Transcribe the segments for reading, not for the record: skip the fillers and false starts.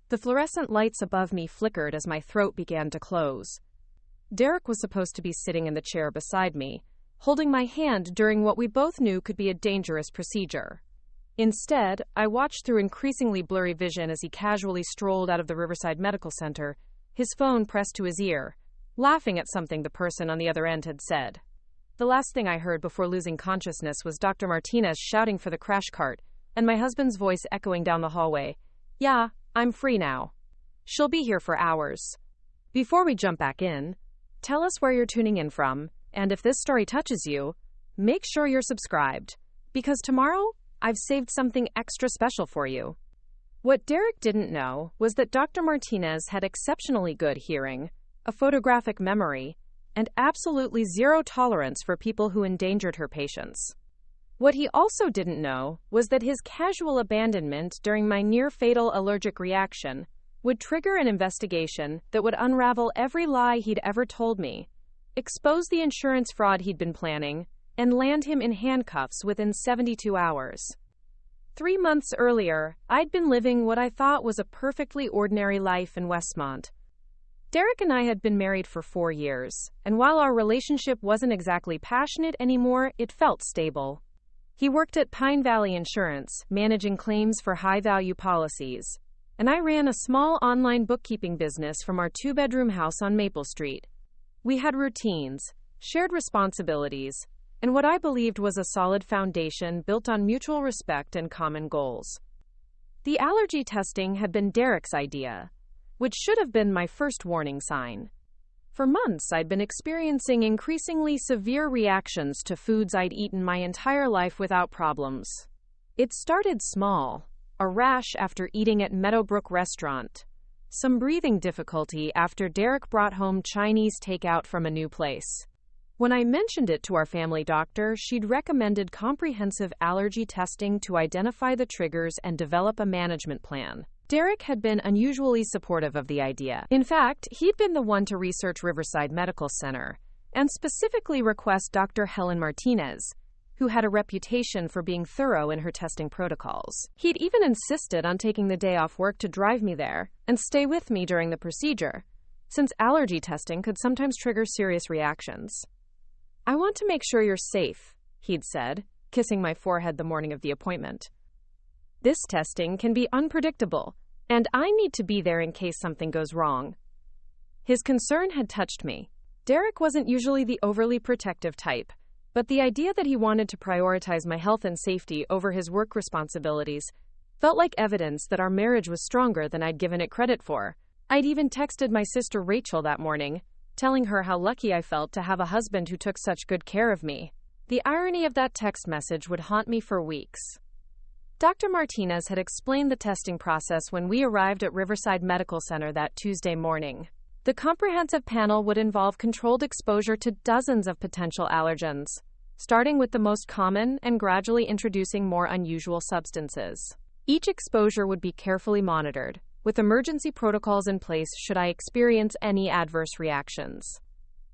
The fluorescent lights above me flickered as my throat began to close. Derek was supposed to be sitting in the chair beside me, holding my hand during what we both knew could be a dangerous procedure. Instead, I watched through increasingly blurry vision as he casually strolled out of the Riverside Medical Center, his phone pressed to his ear, laughing at something the person on the other end had said. The last thing I heard before losing consciousness was Dr. Martinez shouting for the crash cart, and my husband's voice echoing down the hallway. "Yeah, I'm free now. She'll be here for hours." Before we jump back in, tell us where you're tuning in from, and if this story touches you, make sure you're subscribed, because tomorrow, I've saved something extra special for you. What Derek didn't know was that Dr. Martinez had exceptionally good hearing, a photographic memory, and absolutely zero tolerance for people who endangered her patients. What he also didn't know was that his casual abandonment during my near-fatal allergic reaction would trigger an investigation that would unravel every lie he'd ever told me, expose the insurance fraud he'd been planning, and land him in handcuffs within 72 hours. 3 months earlier, I'd been living what I thought was a perfectly ordinary life in Westmont. Derek and I had been married for 4 years, and while our relationship wasn't exactly passionate anymore, it felt stable. He worked at Pine Valley Insurance, managing claims for high-value policies, and I ran a small online bookkeeping business from our 2-bedroom house on Maple Street. We had routines, shared responsibilities, and what I believed was a solid foundation built on mutual respect and common goals. The allergy testing had been Derek's idea, which should have been my first warning sign. For months, I'd been experiencing increasingly severe reactions to foods I'd eaten my entire life without problems. It started small, a rash after eating at Meadowbrook Restaurant, some breathing difficulty after Derek brought home Chinese takeout from a new place. When I mentioned it to our family doctor, she'd recommended comprehensive allergy testing to identify the triggers and develop a management plan. Derek had been unusually supportive of the idea. In fact, he'd been the one to research Riverside Medical Center, and specifically request Dr. Helen Martinez, who had a reputation for being thorough in her testing protocols. He'd even insisted on taking the day off work to drive me there and stay with me during the procedure, since allergy testing could sometimes trigger serious reactions. "I want to make sure you're safe," he'd said, kissing my forehead the morning of the appointment. "This testing can be unpredictable, and I need to be there in case something goes wrong." His concern had touched me. Derek wasn't usually the overly protective type, but the idea that he wanted to prioritize my health and safety over his work responsibilities felt like evidence that our marriage was stronger than I'd given it credit for. I'd even texted my sister Rachel that morning, telling her how lucky I felt to have a husband who took such good care of me. The irony of that text message would haunt me for weeks. Dr. Martinez had explained the testing process when we arrived at Riverside Medical Center that Tuesday morning. The comprehensive panel would involve controlled exposure to dozens of potential allergens, starting with the most common and gradually introducing more unusual substances. Each exposure would be carefully monitored, with emergency protocols in place should I experience any adverse reactions.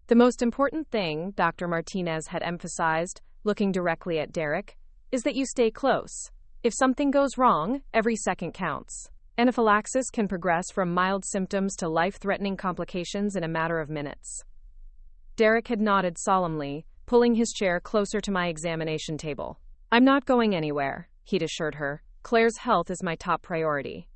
The most important thing, Dr. Martinez had emphasized, looking directly at Derek, is that you stay close. If something goes wrong, every second counts. Anaphylaxis can progress from mild symptoms to life-threatening complications in a matter of minutes. Derek had nodded solemnly, pulling his chair closer to my examination table. "I'm not going anywhere," he'd assured her. "Claire's health is my top priority."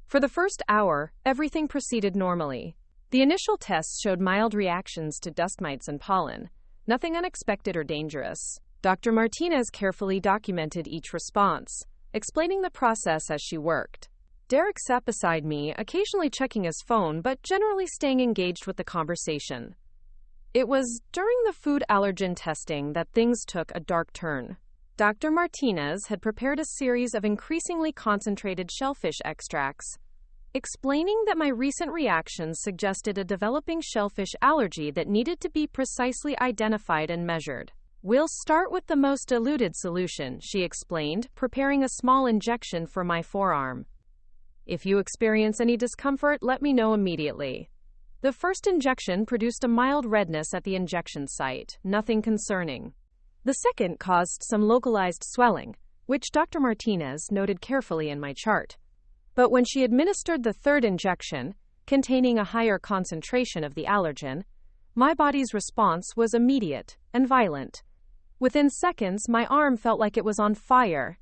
For the first hour, everything proceeded normally. The initial tests showed mild reactions to dust mites and pollen, nothing unexpected or dangerous. Dr. Martinez carefully documented each response, explaining the process as she worked. Derek sat beside me, occasionally checking his phone, but generally staying engaged with the conversation. It was during the food allergen testing that things took a dark turn. Dr. Martinez had prepared a series of increasingly concentrated shellfish extracts, explaining that my recent reactions suggested a developing shellfish allergy that needed to be precisely identified and measured. "We'll start with the most diluted solution," she explained, preparing a small injection for my forearm. "If you experience any discomfort, let me know immediately." The first injection produced a mild redness at the injection site, nothing concerning. The second caused some localized swelling, which Dr. Martinez noted carefully in my chart. But when she administered the third injection, containing a higher concentration of the allergen, my body's response was immediate and violent. Within seconds, my arm felt like it was on fire.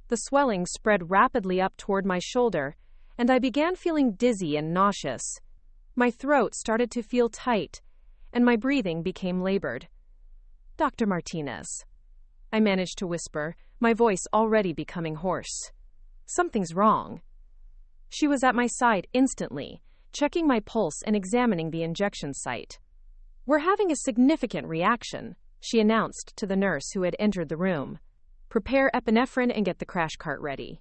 The swelling spread rapidly up toward my shoulder, and I began feeling dizzy and nauseous. My throat started to feel tight, and my breathing became labored. "Dr. Martinez," I managed to whisper, my voice already becoming hoarse. "Something's wrong." She was at my side instantly, checking my pulse and examining the injection site. "We're having a significant reaction," she announced to the nurse who had entered the room. "Prepare epinephrine and get the crash cart ready."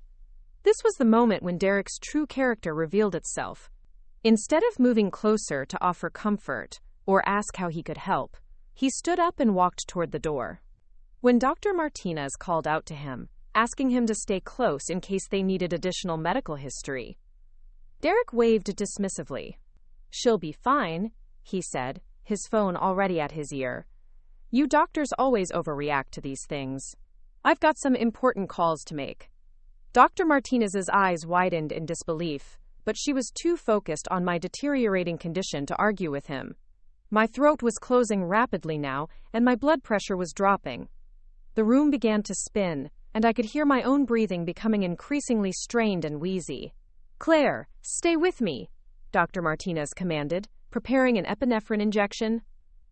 This was the moment when Derek's true character revealed itself. Instead of moving closer to offer comfort or ask how he could help, he stood up and walked toward the door. When Dr. Martinez called out to him, asking him to stay close in case they needed additional medical history, Derek waved dismissively. "She'll be fine," he said, his phone already at his ear. "You doctors always overreact to these things. I've got some important calls to make." Dr. Martinez's eyes widened in disbelief, but she was too focused on my deteriorating condition to argue with him. My throat was closing rapidly now, and my blood pressure was dropping. The room began to spin, and I could hear my own breathing becoming increasingly strained and wheezy. "Claire, stay with me," Dr. Martinez commanded, preparing an epinephrine injection.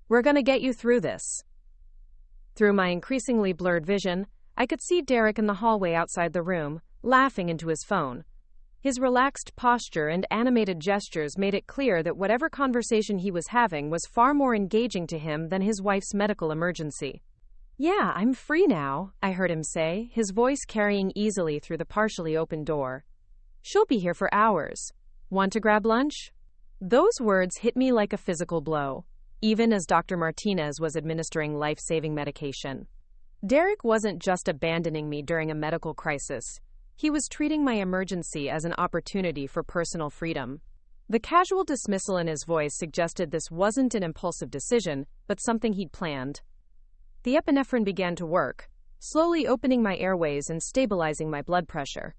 "We're gonna get you through this." Through my increasingly blurred vision, I could see Derek in the hallway outside the room, laughing into his phone. His relaxed posture and animated gestures made it clear that whatever conversation he was having was far more engaging to him than his wife's medical emergency. "Yeah, I'm free now," I heard him say, his voice carrying easily through the partially open door. "She'll be here for hours. Want to grab lunch?" Those words hit me like a physical blow, even as Dr. Martinez was administering life-saving medication. Derek wasn't just abandoning me during a medical crisis. He was treating my emergency as an opportunity for personal freedom. The casual dismissal in his voice suggested this wasn't an impulsive decision, but something he'd planned. The epinephrine began to work, slowly opening my airways and stabilizing my blood pressure.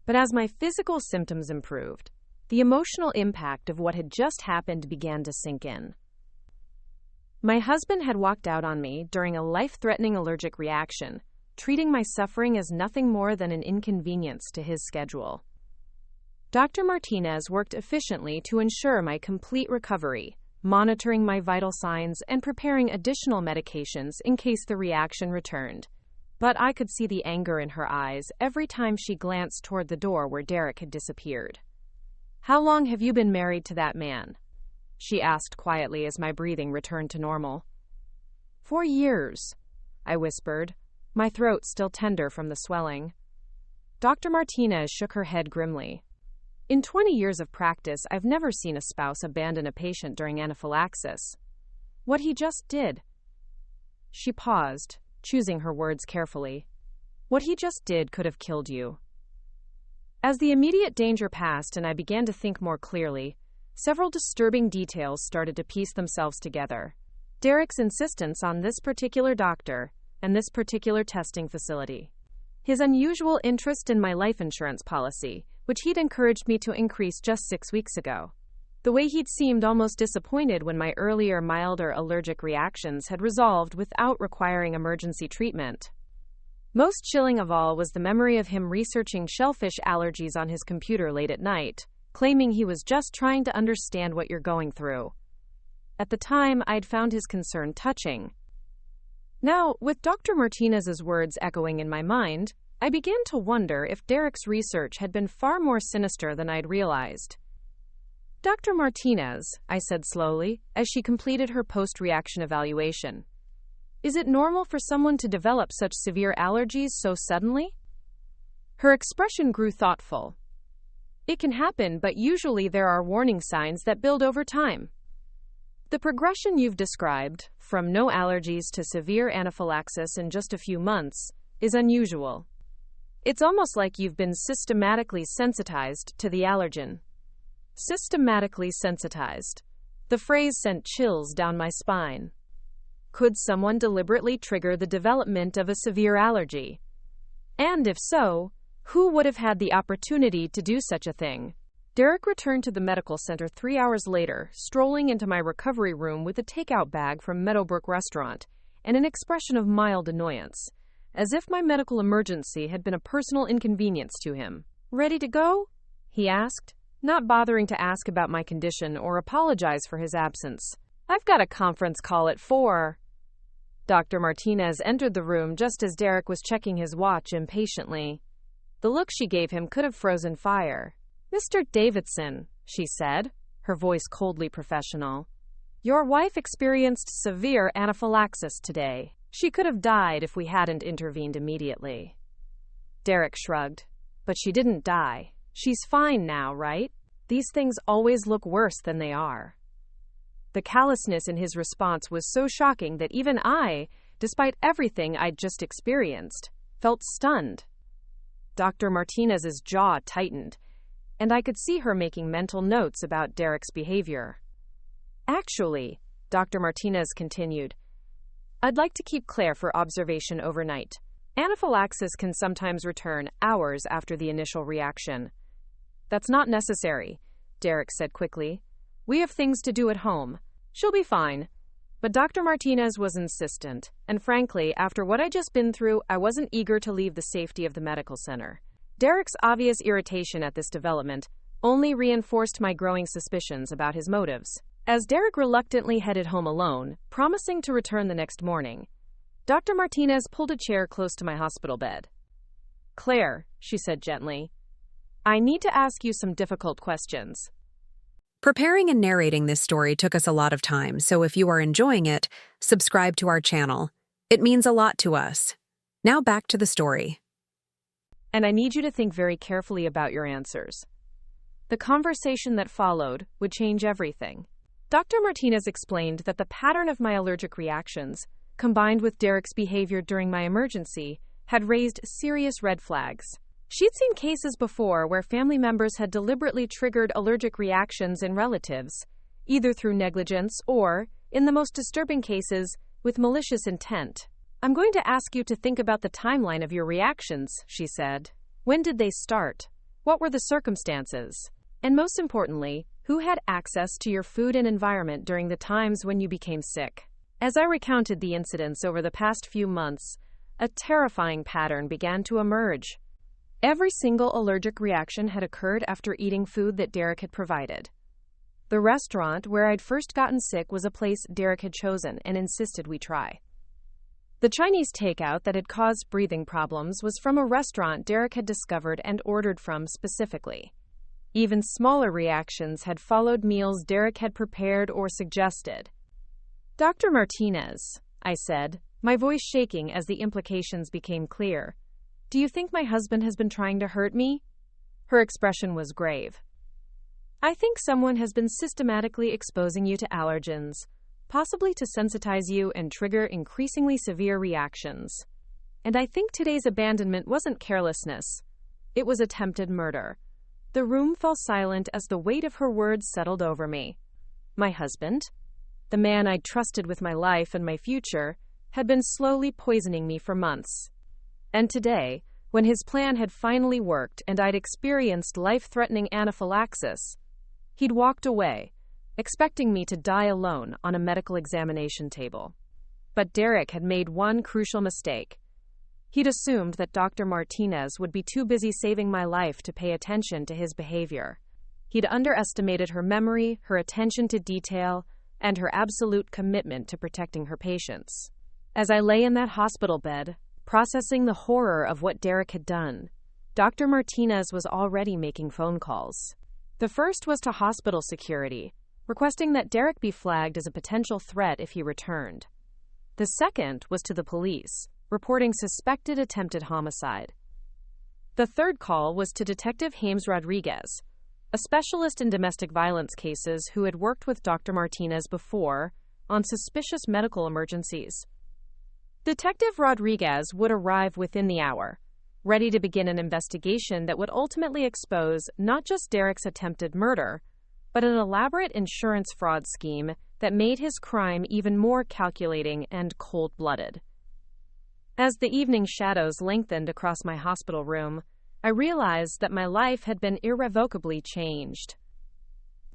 But as my physical symptoms improved, the emotional impact of what had just happened began to sink in. My husband had walked out on me during a life-threatening allergic reaction, treating my suffering as nothing more than an inconvenience to his schedule. Dr. Martinez worked efficiently to ensure my complete recovery, monitoring my vital signs and preparing additional medications in case the reaction returned. But I could see the anger in her eyes every time she glanced toward the door where Derek had disappeared. "How long have you been married to that man?" she asked quietly as my breathing returned to normal. 4 years, I whispered, my throat still tender from the swelling. Dr. Martinez shook her head grimly. "In 20 years of practice, I've never seen a spouse abandon a patient during anaphylaxis. What he just did..." She paused, choosing her words carefully. "What he just did could have killed you." As the immediate danger passed and I began to think more clearly, several disturbing details started to piece themselves together. Derek's insistence on this particular doctor and this particular testing facility. His unusual interest in my life insurance policy, which he'd encouraged me to increase just 6 weeks ago. The way he'd seemed almost disappointed when my earlier milder allergic reactions had resolved without requiring emergency treatment. Most chilling of all was the memory of him researching shellfish allergies on his computer late at night, claiming he was just trying to understand what you're going through. At the time, I'd found his concern touching. Now, with Dr. Martinez's words echoing in my mind, I began to wonder if Derek's research had been far more sinister than I'd realized. "Dr. Martinez," I said slowly, as she completed her post-reaction evaluation, "is it normal for someone to develop such severe allergies so suddenly?" Her expression grew thoughtful. "It can happen, but usually there are warning signs that build over time. The progression you've described, from no allergies to severe anaphylaxis in just a few months, is unusual. It's almost like you've been systematically sensitized to the allergen." Systematically sensitized. The phrase sent chills down my spine. Could someone deliberately trigger the development of a severe allergy? And if so, Who would have had the opportunity to do such a thing? Derek returned to the medical center 3 hours later, strolling into my recovery room with a takeout bag from Meadowbrook Restaurant and an expression of mild annoyance, as if my medical emergency had been a personal inconvenience to him. "Ready to go?" he asked, not bothering to ask about my condition or apologize for his absence. "I've got a conference call at 4. Dr. Martinez entered the room just as Derek was checking his watch impatiently. The look she gave him could have frozen fire. "Mr. Davidson," she said, her voice coldly professional, "your wife experienced severe anaphylaxis today. She could have died if we hadn't intervened immediately." Derek shrugged. "But she didn't die. She's fine now, right? These things always look worse than they are." The callousness in his response was so shocking that even I, despite everything I'd just experienced, felt stunned. Dr. Martinez's jaw tightened, and I could see her making mental notes about Derek's behavior. "Actually," Dr. Martinez continued, "I'd like to keep Claire for observation overnight. Anaphylaxis can sometimes return hours after the initial reaction." "That's not necessary," Derek said quickly. "We have things to do at home. She'll be fine." But Dr. Martinez was insistent, and frankly, after what I'd just been through, I wasn't eager to leave the safety of the medical center. Derek's obvious irritation at this development only reinforced my growing suspicions about his motives. As Derek reluctantly headed home alone, promising to return the next morning, Dr. Martinez pulled a chair close to my hospital bed. "Claire," she said gently, "I need to ask you some difficult questions." Preparing and narrating this story took us a lot of time, so if you are enjoying it, subscribe to our channel. It means a lot to us. Now back to the story. "And I need you to think very carefully about your answers." The conversation that followed would change everything. Dr. Martinez explained that the pattern of my allergic reactions, combined with Derek's behavior during my emergency, had raised serious red flags. She'd seen cases before where family members had deliberately triggered allergic reactions in relatives, either through negligence or, in the most disturbing cases, with malicious intent. "I'm going to ask you to think about the timeline of your reactions," she said. "When did they start? What were the circumstances? And most importantly, who had access to your food and environment during the times when you became sick?" As I recounted the incidents over the past few months, a terrifying pattern began to emerge. Every single allergic reaction had occurred after eating food that Derek had provided. The restaurant where I'd first gotten sick was a place Derek had chosen and insisted we try. The Chinese takeout that had caused breathing problems was from a restaurant Derek had discovered and ordered from specifically. Even smaller reactions had followed meals Derek had prepared or suggested. "Dr. Martinez," I said, my voice shaking as the implications became clear, "do you think my husband has been trying to hurt me?" Her expression was grave. "I think someone has been systematically exposing you to allergens, possibly to sensitize you and trigger increasingly severe reactions. And I think today's abandonment wasn't carelessness. It was attempted murder." The room fell silent as the weight of her words settled over me. My husband, the man I'd trusted with my life and my future, had been slowly poisoning me for months. And today, when his plan had finally worked and I'd experienced life-threatening anaphylaxis, he'd walked away, expecting me to die alone on a medical examination table. But Derek had made one crucial mistake. He'd assumed that Dr. Martinez would be too busy saving my life to pay attention to his behavior. He'd underestimated her memory, her attention to detail, and her absolute commitment to protecting her patients. As I lay in that hospital bed, processing the horror of what Derek had done, Dr. Martinez was already making phone calls. The first was to hospital security, requesting that Derek be flagged as a potential threat if he returned. The second was to the police, reporting suspected attempted homicide. The third call was to Detective James Rodriguez, a specialist in domestic violence cases who had worked with Dr. Martinez before on suspicious medical emergencies. Detective Rodriguez would arrive within the hour, ready to begin an investigation that would ultimately expose not just Derek's attempted murder, but an elaborate insurance fraud scheme that made his crime even more calculating and cold-blooded. As the evening shadows lengthened across my hospital room, I I realized that my life had been irrevocably changed.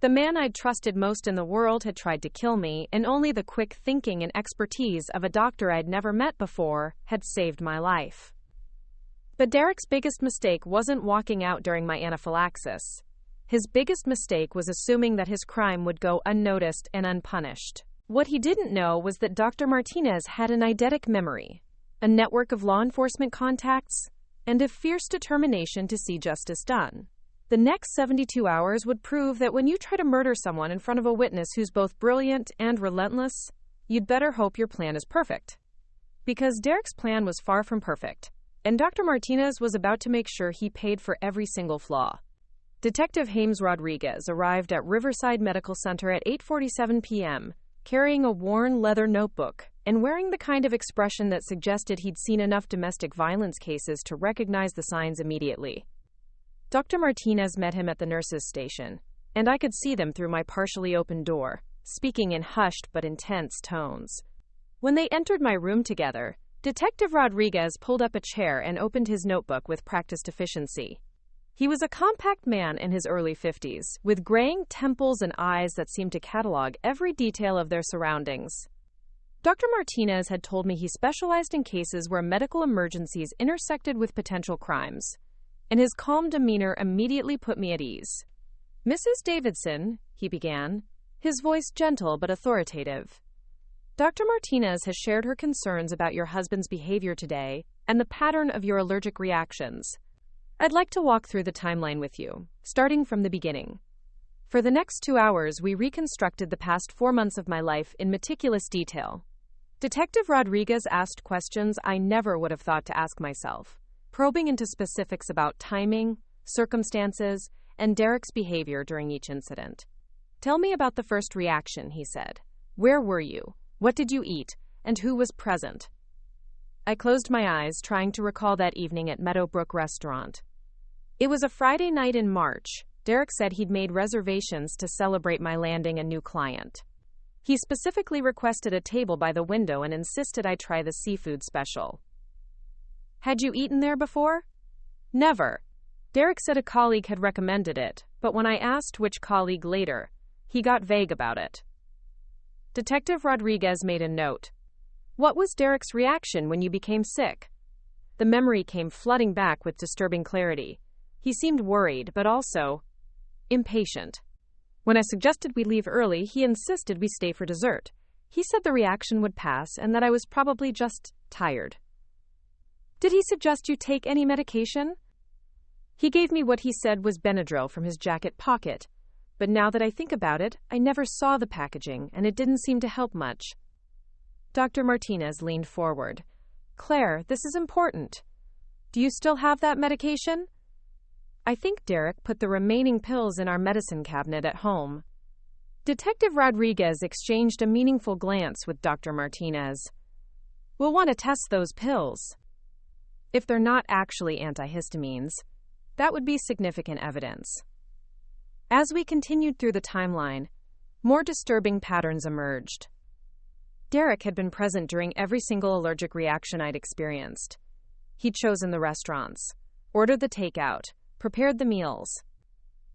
The man I'd trusted most in the world had tried to kill me, and only the quick thinking and expertise of a doctor I'd never met before had saved my life. But Derek's biggest mistake wasn't walking out during my anaphylaxis. His biggest mistake was assuming that his crime would go unnoticed and unpunished. What he didn't know was that Dr. Martinez had an eidetic memory, a network of law enforcement contacts, and a fierce determination to see justice done. The next 72 hours would prove that when you try to murder someone in front of a witness who's both brilliant and relentless, you'd better hope your plan is perfect. Because Derek's plan was far from perfect, and Dr. Martinez was about to make sure he paid for every single flaw. Detective James Rodriguez arrived at Riverside Medical Center at 8:47 p.m., carrying a worn leather notebook and wearing the kind of expression that suggested he'd seen enough domestic violence cases to recognize the signs immediately. Dr. Martinez met him at the nurses' station, and I could see them through my partially open door, speaking in hushed but intense tones. When they entered my room together, Detective Rodriguez pulled up a chair and opened his notebook with practiced efficiency. He was a compact man in his early 50s, with graying temples and eyes that seemed to catalog every detail of their surroundings. Dr. Martinez had told me he specialized in cases where medical emergencies intersected with potential crimes, and his calm demeanor immediately put me at ease. "Mrs. Davidson," he began, his voice gentle but authoritative. "Dr. Martinez has shared her concerns about your husband's behavior today and the pattern of your allergic reactions. I'd like to walk through the timeline with you, starting from the beginning. For the next 2 hours, we reconstructed the past 4 months of my life in meticulous detail." Detective Rodriguez asked questions I never would have thought to ask myself, probing into specifics about timing, circumstances, and Derek's behavior during each incident. "Tell me about the first reaction," he said. "Where were you? What did you eat? And who was present?" I closed my eyes, trying to recall that evening at Meadowbrook Restaurant. It was a Friday night in March. Derek said he'd made reservations to celebrate my landing a new client. He specifically requested a table by the window and insisted I try the seafood special. "Had you eaten there before?" "Never." Derek said a colleague had recommended it, but when I asked which colleague later, he got vague about it. Detective Rodriguez made a note. "What was Derek's reaction when you became sick?" The memory came flooding back with disturbing clarity. He seemed worried, but also impatient. When I suggested we leave early, he insisted we stay for dessert. He said the reaction would pass and that I was probably just tired. "Did he suggest you take any medication?" "He gave me what he said was Benadryl from his jacket pocket, but now that I think about it, I never saw the packaging and it didn't seem to help much." Dr. Martinez leaned forward. "Claire, this is important. Do you still have that medication?" "I think Derek put the remaining pills in our medicine cabinet at home." Detective Rodriguez exchanged a meaningful glance with Dr. Martinez. "We'll want to test those pills. If they're not actually antihistamines, that would be significant evidence." As we continued through the timeline, more disturbing patterns emerged. Derek had been present during every single allergic reaction I'd experienced. He'd chosen the restaurants, ordered the takeout, prepared the meals.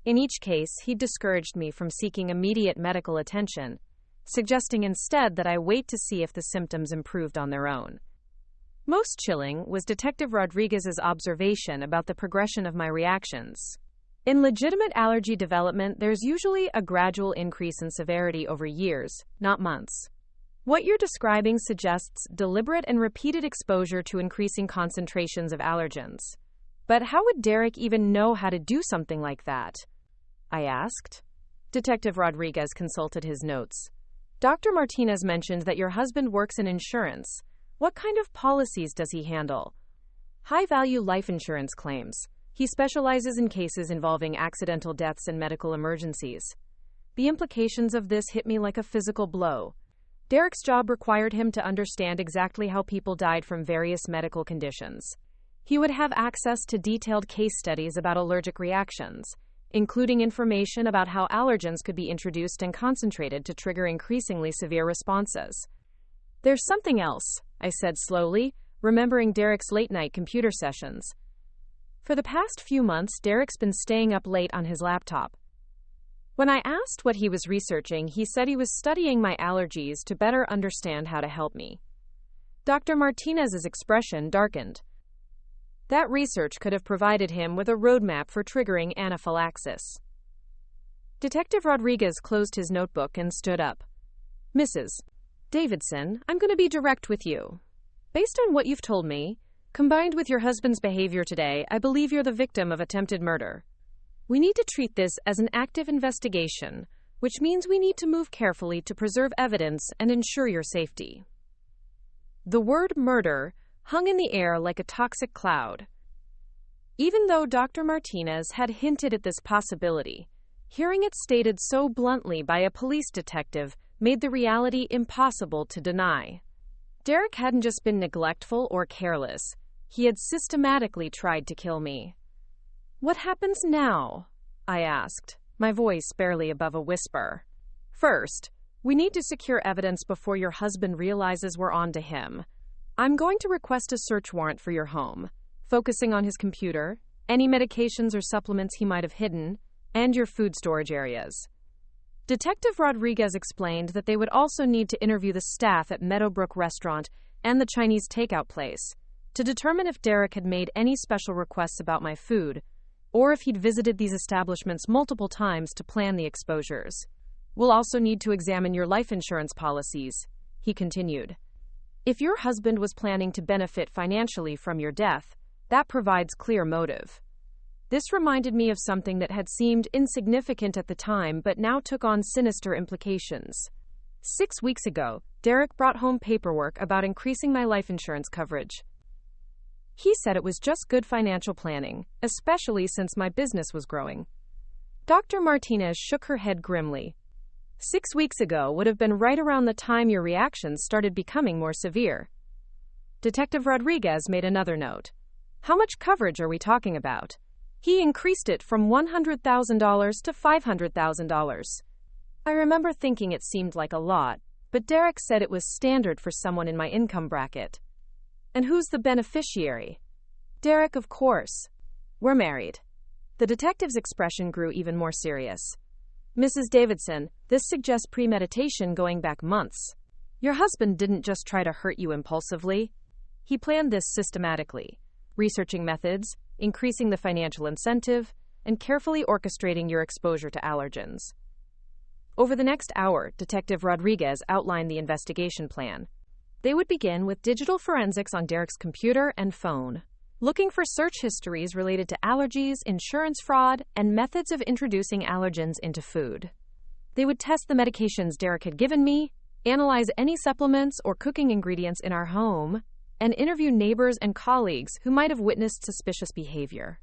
In each case, he discouraged me from seeking immediate medical attention, suggesting instead that I wait to see if the symptoms improved on their own. Most chilling was Detective Rodriguez's observation about the progression of my reactions. In legitimate allergy development, there's usually a gradual increase in severity over years, not months. What you're describing suggests deliberate and repeated exposure to increasing concentrations of allergens. But how would Derek even know how to do something like that? I asked. Detective Rodriguez consulted his notes. "Dr. Martinez mentioned that your husband works in insurance. What kind of policies does he handle?" "High-value life insurance claims. He specializes in cases involving accidental deaths and medical emergencies. The implications of this hit me like a physical blow. Derek's job required him to understand exactly how people died from various medical conditions. He would have access to detailed case studies about allergic reactions, including information about how allergens could be introduced and concentrated to trigger increasingly severe responses." "There's something else," I said slowly, remembering Derek's late-night computer sessions. For the past few months, Derek's been staying up late on his laptop. When I asked what he was researching, he said he was studying my allergies to better understand how to help me. Dr. Martinez's expression darkened. That research could have provided him with a roadmap for triggering anaphylaxis. Detective Rodriguez closed his notebook and stood up. Mrs. Davidson, I'm going to be direct with you. Based on what you've told me, combined with your husband's behavior today, I believe you're the victim of attempted murder. We need to treat this as an active investigation, which means we need to move carefully to preserve evidence and ensure your safety. The word murder hung in the air like a toxic cloud. Even though Dr. Martinez had hinted at this possibility, hearing it stated so bluntly by a police detective made the reality impossible to deny. Derek hadn't just been neglectful or careless. He had systematically tried to kill me. What happens now? I asked, my voice barely above a whisper. First, we need to secure evidence before your husband realizes we're on to him. I'm going to request a search warrant for your home, focusing on his computer, any medications or supplements he might have hidden, and your food storage areas. Detective Rodriguez explained that they would also need to interview the staff at Meadowbrook Restaurant and the Chinese takeout place to determine if Derek had made any special requests about my food, or if he'd visited these establishments multiple times to plan the exposures. We'll also need to examine your life insurance policies, he continued. If your husband was planning to benefit financially from your death, that provides clear motive. This reminded me of something that had seemed insignificant at the time but now took on sinister implications. 6 weeks ago, Derek brought home paperwork about increasing my life insurance coverage. He said it was just good financial planning, especially since my business was growing. Dr. Martinez shook her head grimly. 6 weeks ago would have been right around the time your reactions started becoming more severe. Detective Rodriguez made another note. How much coverage are we talking about? He increased it from $100,000 to $500,000. I remember thinking it seemed like a lot, but Derek said it was standard for someone in my income bracket. And who's the beneficiary? Derek, of course. We're married. The detective's expression grew even more serious. Mrs. Davidson, this suggests premeditation going back months. Your husband didn't just try to hurt you impulsively. He planned this systematically, researching methods, increasing the financial incentive, and carefully orchestrating your exposure to allergens. Over the next hour, Detective Rodriguez outlined the investigation plan. They would begin with digital forensics on Derek's computer and phone, looking for search histories related to allergies, insurance fraud, and methods of introducing allergens into food. They would test the medications Derek had given me, analyze any supplements or cooking ingredients in our home, and interview neighbors and colleagues who might have witnessed suspicious behavior.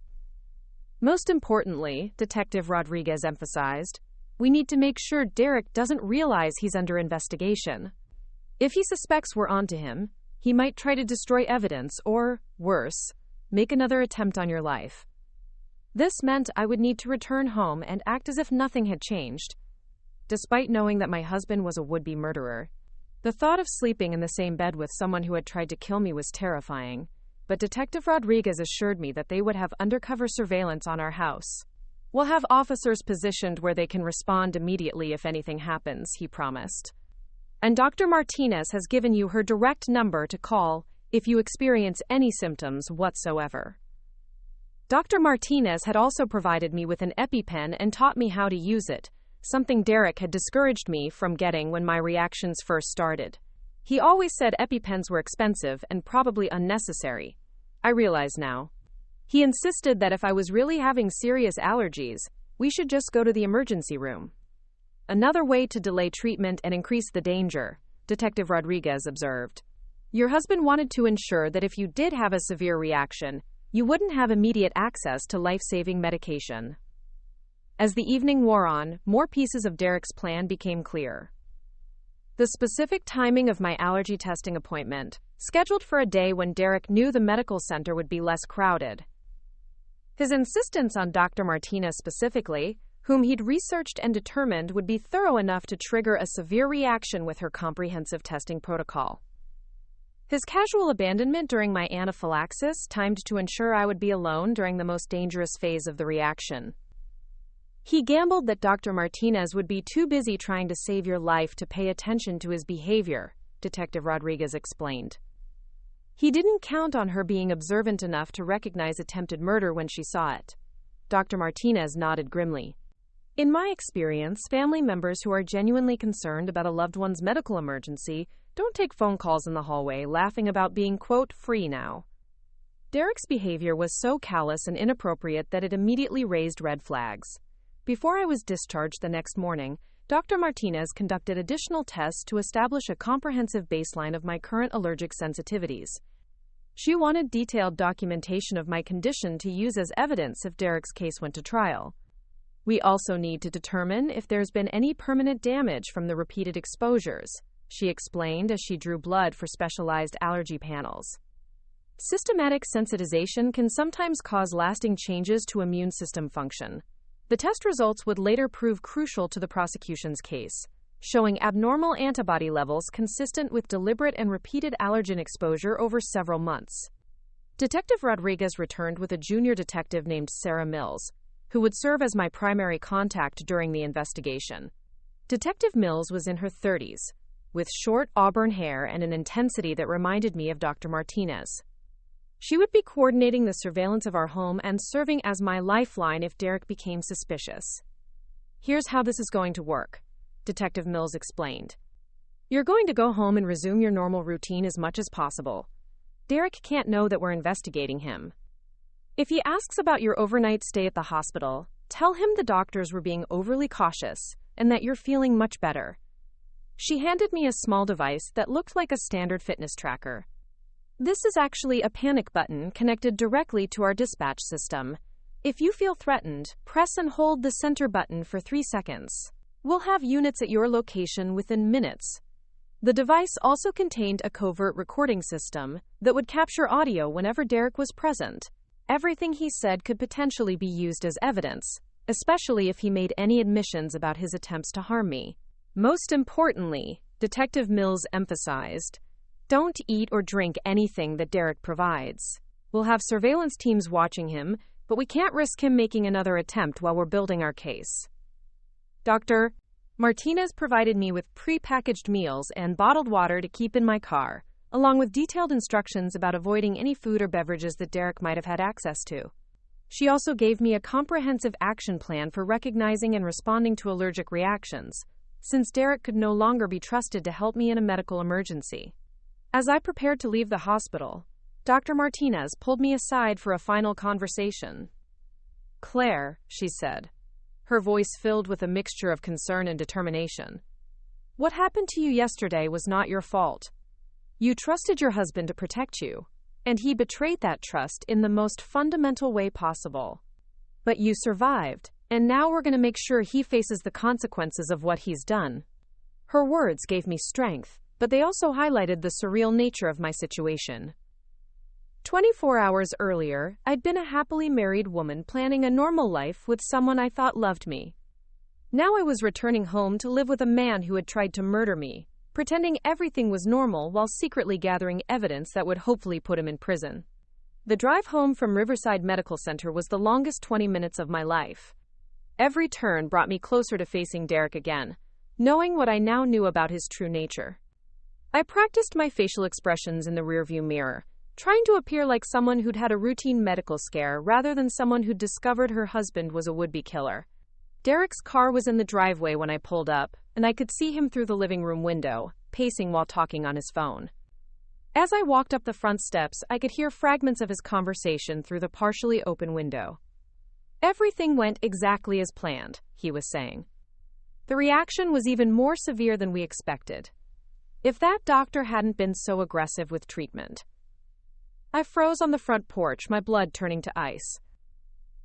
Most importantly, Detective Rodriguez emphasized, we need to make sure Derek doesn't realize he's under investigation. If he suspects we're onto him, he might try to destroy evidence or, worse, make another attempt on your life. This meant I would need to return home and act as if nothing had changed. Despite knowing that my husband was a would-be murderer, the thought of sleeping in the same bed with someone who had tried to kill me was terrifying, but Detective Rodriguez assured me that they would have undercover surveillance on our house. We'll have officers positioned where they can respond immediately if anything happens, he promised. And Dr. Martinez has given you her direct number to call if you experience any symptoms whatsoever. Dr. Martinez had also provided me with an EpiPen and taught me how to use it, something Derek had discouraged me from getting when my reactions first started. He always said EpiPens were expensive and probably unnecessary. I realize now. He insisted that if I was really having serious allergies, we should just go to the emergency room. Another way to delay treatment and increase the danger, Detective Rodriguez observed. Your husband wanted to ensure that if you did have a severe reaction, you wouldn't have immediate access to life-saving medication. As the evening wore on, more pieces of Derek's plan became clear. The specific timing of my allergy testing appointment, scheduled for a day when Derek knew the medical center would be less crowded. His insistence on Dr. Martinez specifically, whom he'd researched and determined would be thorough enough to trigger a severe reaction with her comprehensive testing protocol. His casual abandonment during my anaphylaxis, timed to ensure I would be alone during the most dangerous phase of the reaction. He gambled that Dr. Martinez would be too busy trying to save your life to pay attention to his behavior, Detective Rodriguez explained. He didn't count on her being observant enough to recognize attempted murder when she saw it. Dr. Martinez nodded grimly. In my experience, family members who are genuinely concerned about a loved one's medical emergency don't take phone calls in the hallway laughing about being, quote, free now. Derek's behavior was so callous and inappropriate that it immediately raised red flags. Before I was discharged the next morning, Dr. Martinez conducted additional tests to establish a comprehensive baseline of my current allergic sensitivities. She wanted detailed documentation of my condition to use as evidence if Derek's case went to trial. We also need to determine if there's been any permanent damage from the repeated exposures, she explained as she drew blood for specialized allergy panels. Systematic sensitization can sometimes cause lasting changes to immune system function. The test results would later prove crucial to the prosecution's case, showing abnormal antibody levels consistent with deliberate and repeated allergen exposure over several months. Detective Rodriguez returned with a junior detective named Sarah Mills, who would serve as my primary contact during the investigation. Detective Mills was in her 30s, with short auburn hair and an intensity that reminded me of Dr. Martinez. She would be coordinating the surveillance of our home and serving as my lifeline if Derek became suspicious. Here's how this is going to work, Detective Mills explained. You're going to go home and resume your normal routine as much as possible. Derek can't know that we're investigating him. If he asks about your overnight stay at the hospital, tell him the doctors were being overly cautious and that you're feeling much better. She handed me a small device that looked like a standard fitness tracker. This is actually a panic button connected directly to our dispatch system. If you feel threatened, press and hold the center button for 3 seconds. We'll have units at your location within minutes. The device also contained a covert recording system that would capture audio whenever Derek was present. Everything he said could potentially be used as evidence, especially if he made any admissions about his attempts to harm me. Most importantly, Detective Mills emphasized, don't eat or drink anything that Derek provides. We'll have surveillance teams watching him, but we can't risk him making another attempt while we're building our case. Dr. Martinez provided me with pre-packaged meals and bottled water to keep in my car, along with detailed instructions about avoiding any food or beverages that Derek might have had access to. She also gave me a comprehensive action plan for recognizing and responding to allergic reactions, since Derek could no longer be trusted to help me in a medical emergency. As I prepared to leave the hospital, Dr. Martinez pulled me aside for a final conversation. Claire, she said, her voice filled with a mixture of concern and determination. What happened to you yesterday was not your fault. You trusted your husband to protect you, and he betrayed that trust in the most fundamental way possible. But you survived, and now we're going to make sure he faces the consequences of what he's done. Her words gave me strength, but they also highlighted the surreal nature of my situation. 24 hours earlier, I'd been a happily married woman planning a normal life with someone I thought loved me. Now I was returning home to live with a man who had tried to murder me, pretending everything was normal while secretly gathering evidence that would hopefully put him in prison. The drive home from Riverside Medical Center was the longest 20 minutes of my life. Every turn brought me closer to facing Derek again, knowing what I now knew about his true nature. I practiced my facial expressions in the rearview mirror, trying to appear like someone who'd had a routine medical scare rather than someone who'd discovered her husband was a would-be killer. Derek's car was in the driveway when I pulled up, and I could see him through the living room window, pacing while talking on his phone. As I walked up the front steps, I could hear fragments of his conversation through the partially open window. Everything went exactly as planned, he was saying. The reaction was even more severe than we expected. If that doctor hadn't been so aggressive with treatment. I froze on the front porch, my blood turning to ice.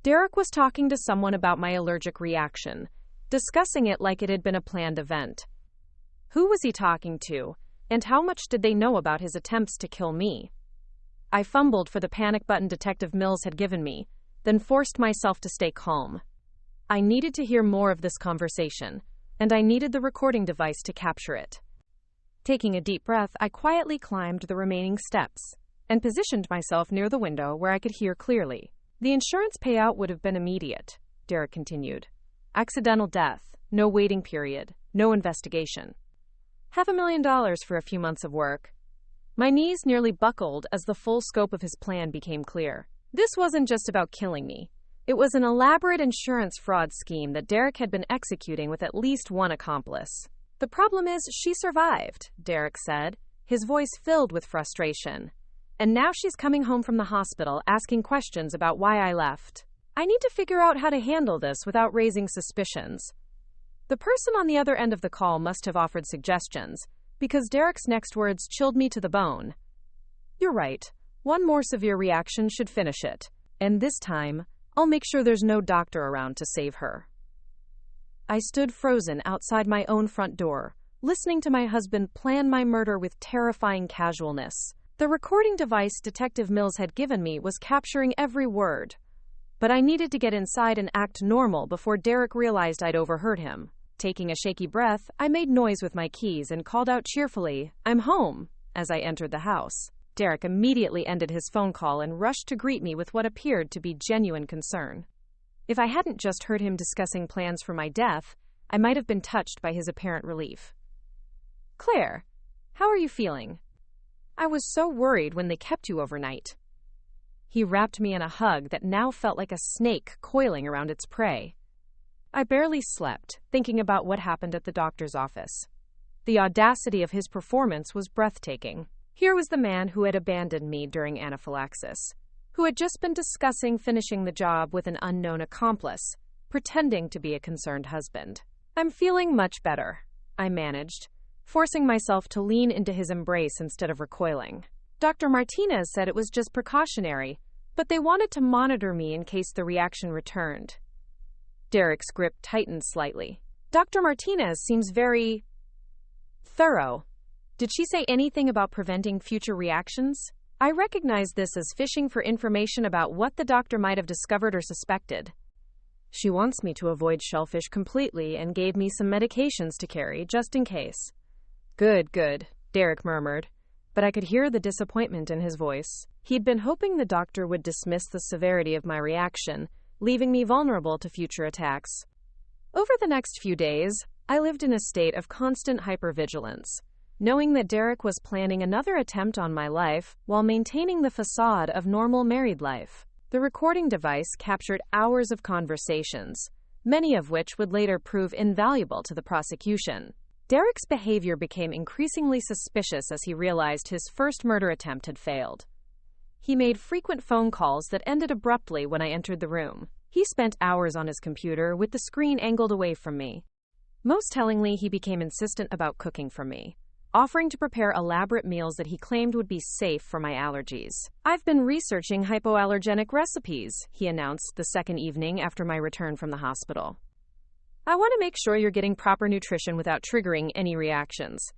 Derek was talking to someone about my allergic reaction, discussing it like it had been a planned event. Who was he talking to, and how much did they know about his attempts to kill me? I fumbled for the panic button Detective Mills had given me, then forced myself to stay calm. I needed to hear more of this conversation, and I needed the recording device to capture it. Taking a deep breath, I quietly climbed the remaining steps and positioned myself near the window where I could hear clearly. The insurance payout would have been immediate, Derek continued. Accidental death, no waiting period, no investigation. $500,000 for a few months of work. My knees nearly buckled as the full scope of his plan became clear. This wasn't just about killing me. It was an elaborate insurance fraud scheme that Derek had been executing with at least one accomplice. The problem is, she survived, Derek said, his voice filled with frustration. And now she's coming home from the hospital asking questions about why I left. I need to figure out how to handle this without raising suspicions. The person on the other end of the call must have offered suggestions, because Derek's next words chilled me to the bone. You're right. One more severe reaction should finish it. And this time, I'll make sure there's no doctor around to save her. I stood frozen outside my own front door, listening to my husband plan my murder with terrifying casualness. The recording device Detective Mills had given me was capturing every word. But I needed to get inside and act normal before Derek realized I'd overheard him. Taking a shaky breath, I made noise with my keys and called out cheerfully, "I'm home," as I entered the house. Derek immediately ended his phone call and rushed to greet me with what appeared to be genuine concern. If I hadn't just heard him discussing plans for my death, I might have been touched by his apparent relief. "Claire, how are you feeling? I was so worried when they kept you overnight." He wrapped me in a hug that now felt like a snake coiling around its prey. I barely slept, thinking about what happened at the doctor's office. The audacity of his performance was breathtaking. Here was the man who had abandoned me during anaphylaxis, who had just been discussing finishing the job with an unknown accomplice, pretending to be a concerned husband. "I'm feeling much better," I managed, forcing myself to lean into his embrace instead of recoiling. Dr. Martinez said it was just precautionary, but they wanted to monitor me in case the reaction returned. Derek's grip tightened slightly. "Dr. Martinez seems very thorough. Did she say anything about preventing future reactions? I recognized this as fishing for information about what the doctor might have discovered or suspected. She wants me to avoid shellfish completely and gave me some medications to carry, just in case." Good, Derek murmured, but I could hear the disappointment in his voice. He'd been hoping the doctor would dismiss the severity of my reaction, leaving me vulnerable to future attacks. Over the next few days, I lived in a state of constant hypervigilance, knowing that Derek was planning another attempt on my life while maintaining the facade of normal married life. The recording device captured hours of conversations, many of which would later prove invaluable to the prosecution. Derek's behavior became increasingly suspicious as he realized his first murder attempt had failed. He made frequent phone calls that ended abruptly when I entered the room. He spent hours on his computer with the screen angled away from me. Most tellingly, he became insistent about cooking for me, offering to prepare elaborate meals that he claimed would be safe for my allergies. "I've been researching hypoallergenic recipes," he announced the second evening after my return from the hospital. "I want to make sure you're getting proper nutrition without triggering any reactions."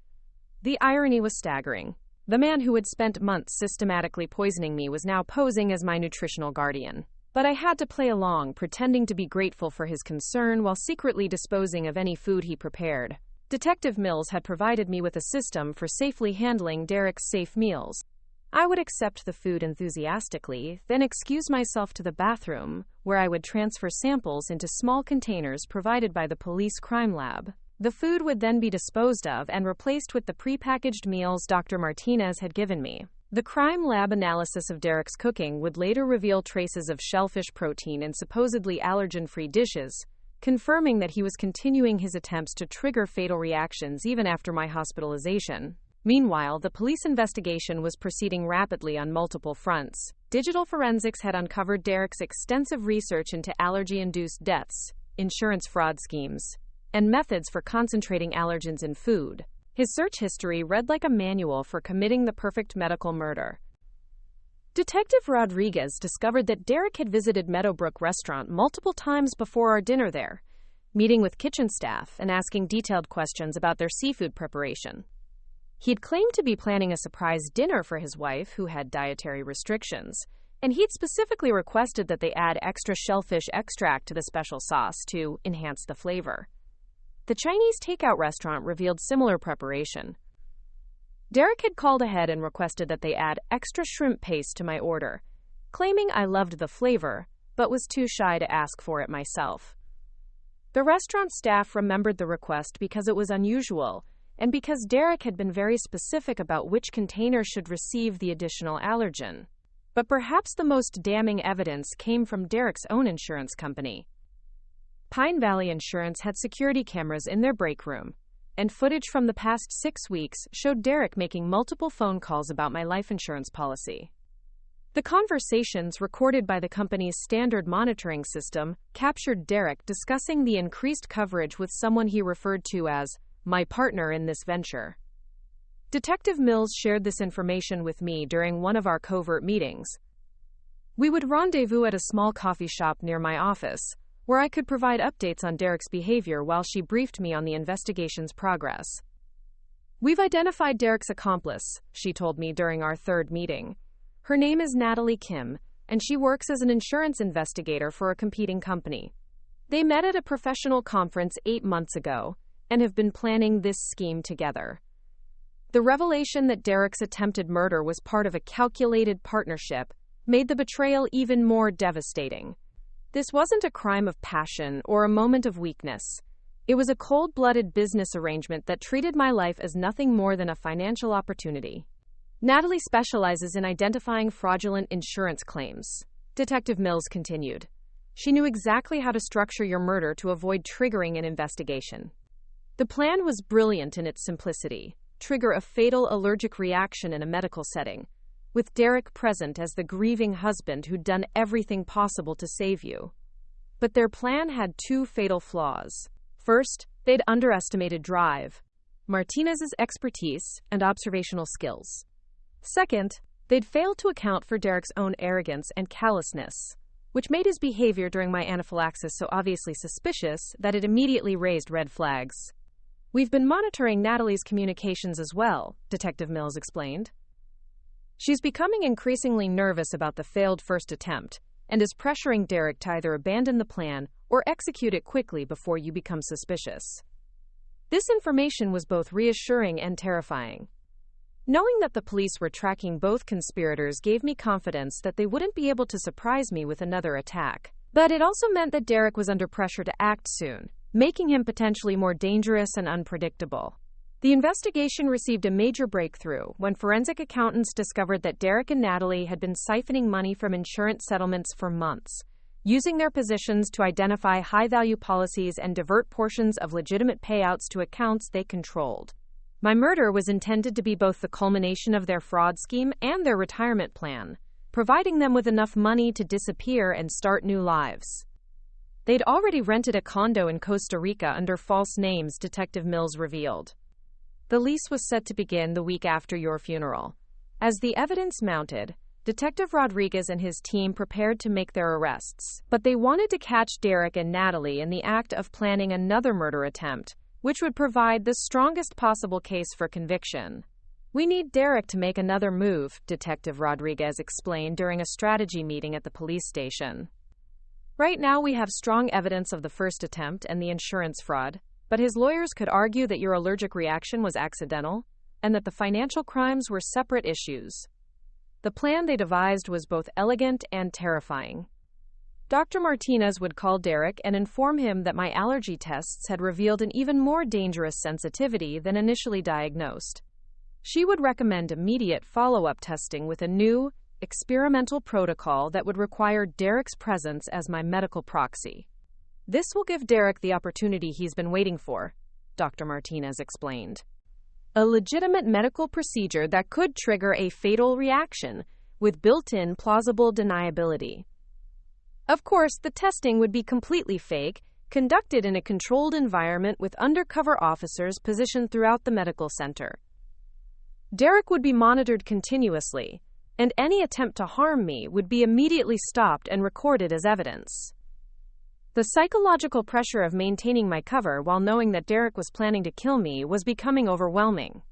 The irony was staggering. The man who had spent months systematically poisoning me was now posing as my nutritional guardian. But I had to play along, pretending to be grateful for his concern while secretly disposing of any food he prepared. Detective Mills had provided me with a system for safely handling Derek's safe meals. I would accept the food enthusiastically, then excuse myself to the bathroom, where I would transfer samples into small containers provided by the police crime lab. The food would then be disposed of and replaced with the prepackaged meals Dr. Martinez had given me. The crime lab analysis of Derek's cooking would later reveal traces of shellfish protein in supposedly allergen-free dishes, confirming that he was continuing his attempts to trigger fatal reactions even after my hospitalization. Meanwhile, the police investigation was proceeding rapidly on multiple fronts. Digital forensics had uncovered Derek's extensive research into allergy-induced deaths, insurance fraud schemes, and methods for concentrating allergens in food. His search history read like a manual for committing the perfect medical murder. Detective Rodriguez discovered that Derek had visited Meadowbrook Restaurant multiple times before our dinner there, meeting with kitchen staff and asking detailed questions about their seafood preparation. He'd claimed to be planning a surprise dinner for his wife, who had dietary restrictions, and he'd specifically requested that they add extra shellfish extract to the special sauce to enhance the flavor. The Chinese takeout restaurant revealed similar preparation. Derek had called ahead and requested that they add extra shrimp paste to my order, claiming I loved the flavor, but was too shy to ask for it myself. The restaurant staff remembered the request because it was unusual, and because Derek had been very specific about which container should receive the additional allergen. But perhaps the most damning evidence came from Derek's own insurance company. Pine Valley Insurance had security cameras in their break room, and footage from the past 6 weeks showed Derek making multiple phone calls about my life insurance policy. The conversations, recorded by the company's standard monitoring system, captured Derek discussing the increased coverage with someone he referred to as my partner in this venture. Detective Mills shared this information with me during one of our covert meetings. We would rendezvous at a small coffee shop near my office, where I could provide updates on Derek's behavior while she briefed me on the investigation's progress. We've identified Derek's accomplice, she told me during our third meeting. Her name is Natalie Kim, and she works as an insurance investigator for a competing company. They met at a professional conference 8 months ago and have been planning this scheme together. The revelation that Derek's attempted murder was part of a calculated partnership made the betrayal even more devastating. This wasn't a crime of passion or a moment of weakness. It was a cold-blooded business arrangement that treated my life as nothing more than a financial opportunity. Natalie specializes in identifying fraudulent insurance claims, Detective Mills continued. She knew exactly how to structure your murder to avoid triggering an investigation. The plan was brilliant in its simplicity: trigger a fatal allergic reaction in a medical setting, with Derek present as the grieving husband who'd done everything possible to save you. But their plan had 2 fatal flaws. First, they'd underestimated drive, Martinez's expertise, and observational skills. Second, they'd failed to account for Derek's own arrogance and callousness, which made his behavior during my anaphylaxis so obviously suspicious that it immediately raised red flags. We've been monitoring Natalie's communications as well, Detective Mills explained. She's becoming increasingly nervous about the failed first attempt and is pressuring Derek to either abandon the plan or execute it quickly before you become suspicious. This information was both reassuring and terrifying. Knowing that the police were tracking both conspirators gave me confidence that they wouldn't be able to surprise me with another attack. But it also meant that Derek was under pressure to act soon, making him potentially more dangerous and unpredictable. The investigation received a major breakthrough when forensic accountants discovered that Derek and Natalie had been siphoning money from insurance settlements for months, using their positions to identify high-value policies and divert portions of legitimate payouts to accounts they controlled. My murder was intended to be both the culmination of their fraud scheme and their retirement plan, providing them with enough money to disappear and start new lives. They'd already rented a condo in Costa Rica under false names, Detective Mills revealed. The lease was set to begin the week after your funeral. As the evidence mounted, Detective Rodriguez and his team prepared to make their arrests, but they wanted to catch Derek and Natalie in the act of planning another murder attempt, which would provide the strongest possible case for conviction. We need Derek to make another move, Detective Rodriguez explained during a strategy meeting at the police station. Right now we have strong evidence of the first attempt and the insurance fraud, but his lawyers could argue that your allergic reaction was accidental and that the financial crimes were separate issues. The plan they devised was both elegant and terrifying. Dr. Martinez would call Derek and inform him that my allergy tests had revealed an even more dangerous sensitivity than initially diagnosed. She would recommend immediate follow-up testing with a new, experimental protocol that would require Derek's presence as my medical proxy. This will give Derek the opportunity he's been waiting for, Dr. Martinez explained. A legitimate medical procedure that could trigger a fatal reaction with built-in plausible deniability. Of course, the testing would be completely fake, conducted in a controlled environment with undercover officers positioned throughout the medical center. Derek would be monitored continuously, and any attempt to harm me would be immediately stopped and recorded as evidence. The psychological pressure of maintaining my cover while knowing that Derek was planning to kill me was becoming overwhelming.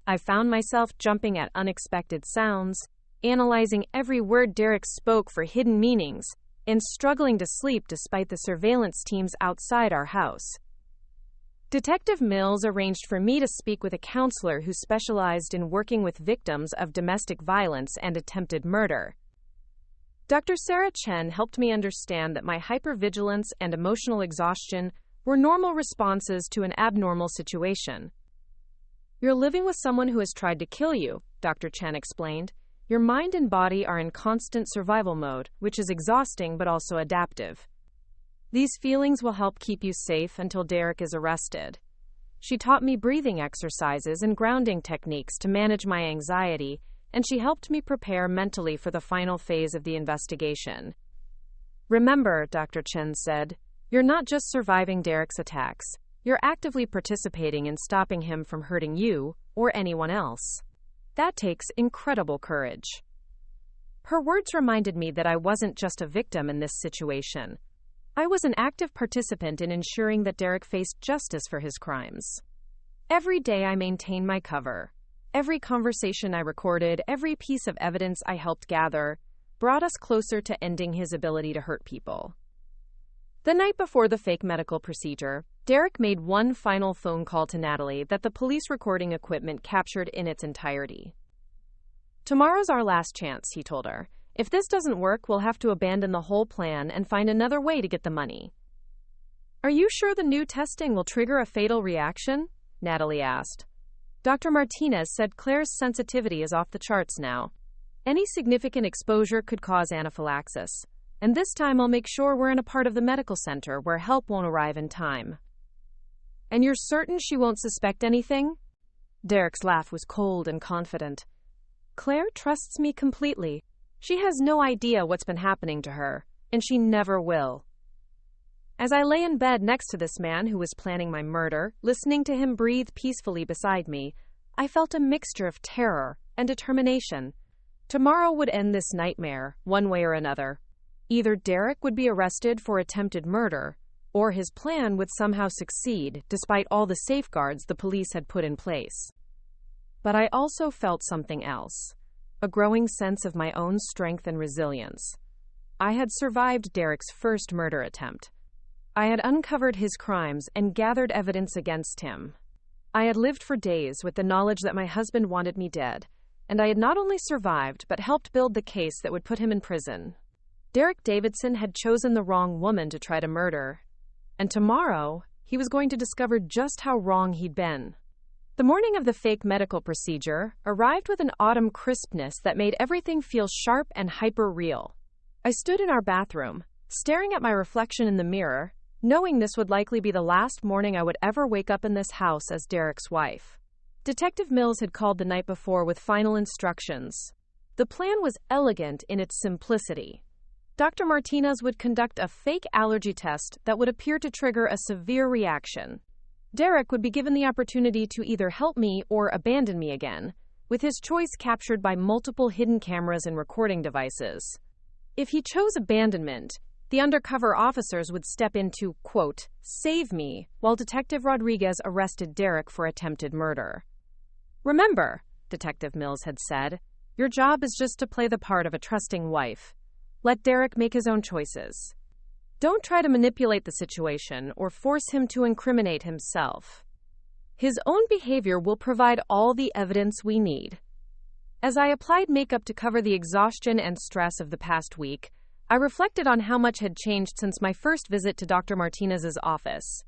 I found myself jumping at unexpected sounds, analyzing every word Derek spoke for hidden meanings, and struggling to sleep despite the surveillance teams outside our house. Detective Mills arranged for me to speak with a counselor who specialized in working with victims of domestic violence and attempted murder. Dr. Sarah Chen helped me understand that my hypervigilance and emotional exhaustion were normal responses to an abnormal situation. "You're living with someone who has tried to kill you," Dr. Chen explained. "Your mind and body are in constant survival mode, which is exhausting but also adaptive. These feelings will help keep you safe until Derek is arrested." She taught me breathing exercises and grounding techniques to manage my anxiety, and she helped me prepare mentally for the final phase of the investigation. "Remember," Dr. Chen said, "you're not just surviving Derek's attacks. You're actively participating in stopping him from hurting you or anyone else. That takes incredible courage." Her words reminded me that I wasn't just a victim in this situation. I was an active participant in ensuring that Derek faced justice for his crimes. Every day I maintained my cover. Every conversation I recorded, every piece of evidence I helped gather, brought us closer to ending his ability to hurt people. The night before the fake medical procedure, Derek made one final phone call to Natalie that the police recording equipment captured in its entirety. "Tomorrow's our last chance," he told her. "If this doesn't work, we'll have to abandon the whole plan and find another way to get the money." "Are you sure the new testing will trigger a fatal reaction?" Natalie asked. Dr. Martinez said Claire's sensitivity is off the charts now. "Any significant exposure could cause anaphylaxis. And this time I'll make sure we're in a part of the medical center where help won't arrive in time." "And you're certain she won't suspect anything?" Derek's laugh was cold and confident. "Claire trusts me completely. She has no idea what's been happening to her, and she never will." As I lay in bed next to this man who was planning my murder, listening to him breathe peacefully beside me, I felt a mixture of terror and determination. Tomorrow would end this nightmare, one way or another. Either Derek would be arrested for attempted murder, or his plan would somehow succeed despite all the safeguards the police had put in place. But I also felt something else, a growing sense of my own strength and resilience. I had survived Derek's first murder attempt. I had uncovered his crimes and gathered evidence against him. I had lived for days with the knowledge that my husband wanted me dead, and I had not only survived but helped build the case that would put him in prison. Derek Davidson had chosen the wrong woman to try to murder, and tomorrow he was going to discover just how wrong he'd been. The morning of the fake medical procedure arrived with an autumn crispness that made everything feel sharp and hyper-real. I stood in our bathroom, staring at my reflection in the mirror, knowing this would likely be the last morning I would ever wake up in this house as Derek's wife. Detective Mills had called the night before with final instructions. The plan was elegant in its simplicity. Dr. Martinez would conduct a fake allergy test that would appear to trigger a severe reaction. Derek would be given the opportunity to either help me or abandon me again, with his choice captured by multiple hidden cameras and recording devices. If he chose abandonment, the undercover officers would step in to, quote, "save me," while Detective Rodriguez arrested Derek for attempted murder. "Remember," Detective Mills had said, "your job is just to play the part of a trusting wife. Let Derek make his own choices. Don't try to manipulate the situation or force him to incriminate himself. His own behavior will provide all the evidence we need." As I applied makeup to cover the exhaustion and stress of the past week, I reflected on how much had changed since my first visit to Dr. Martinez's office.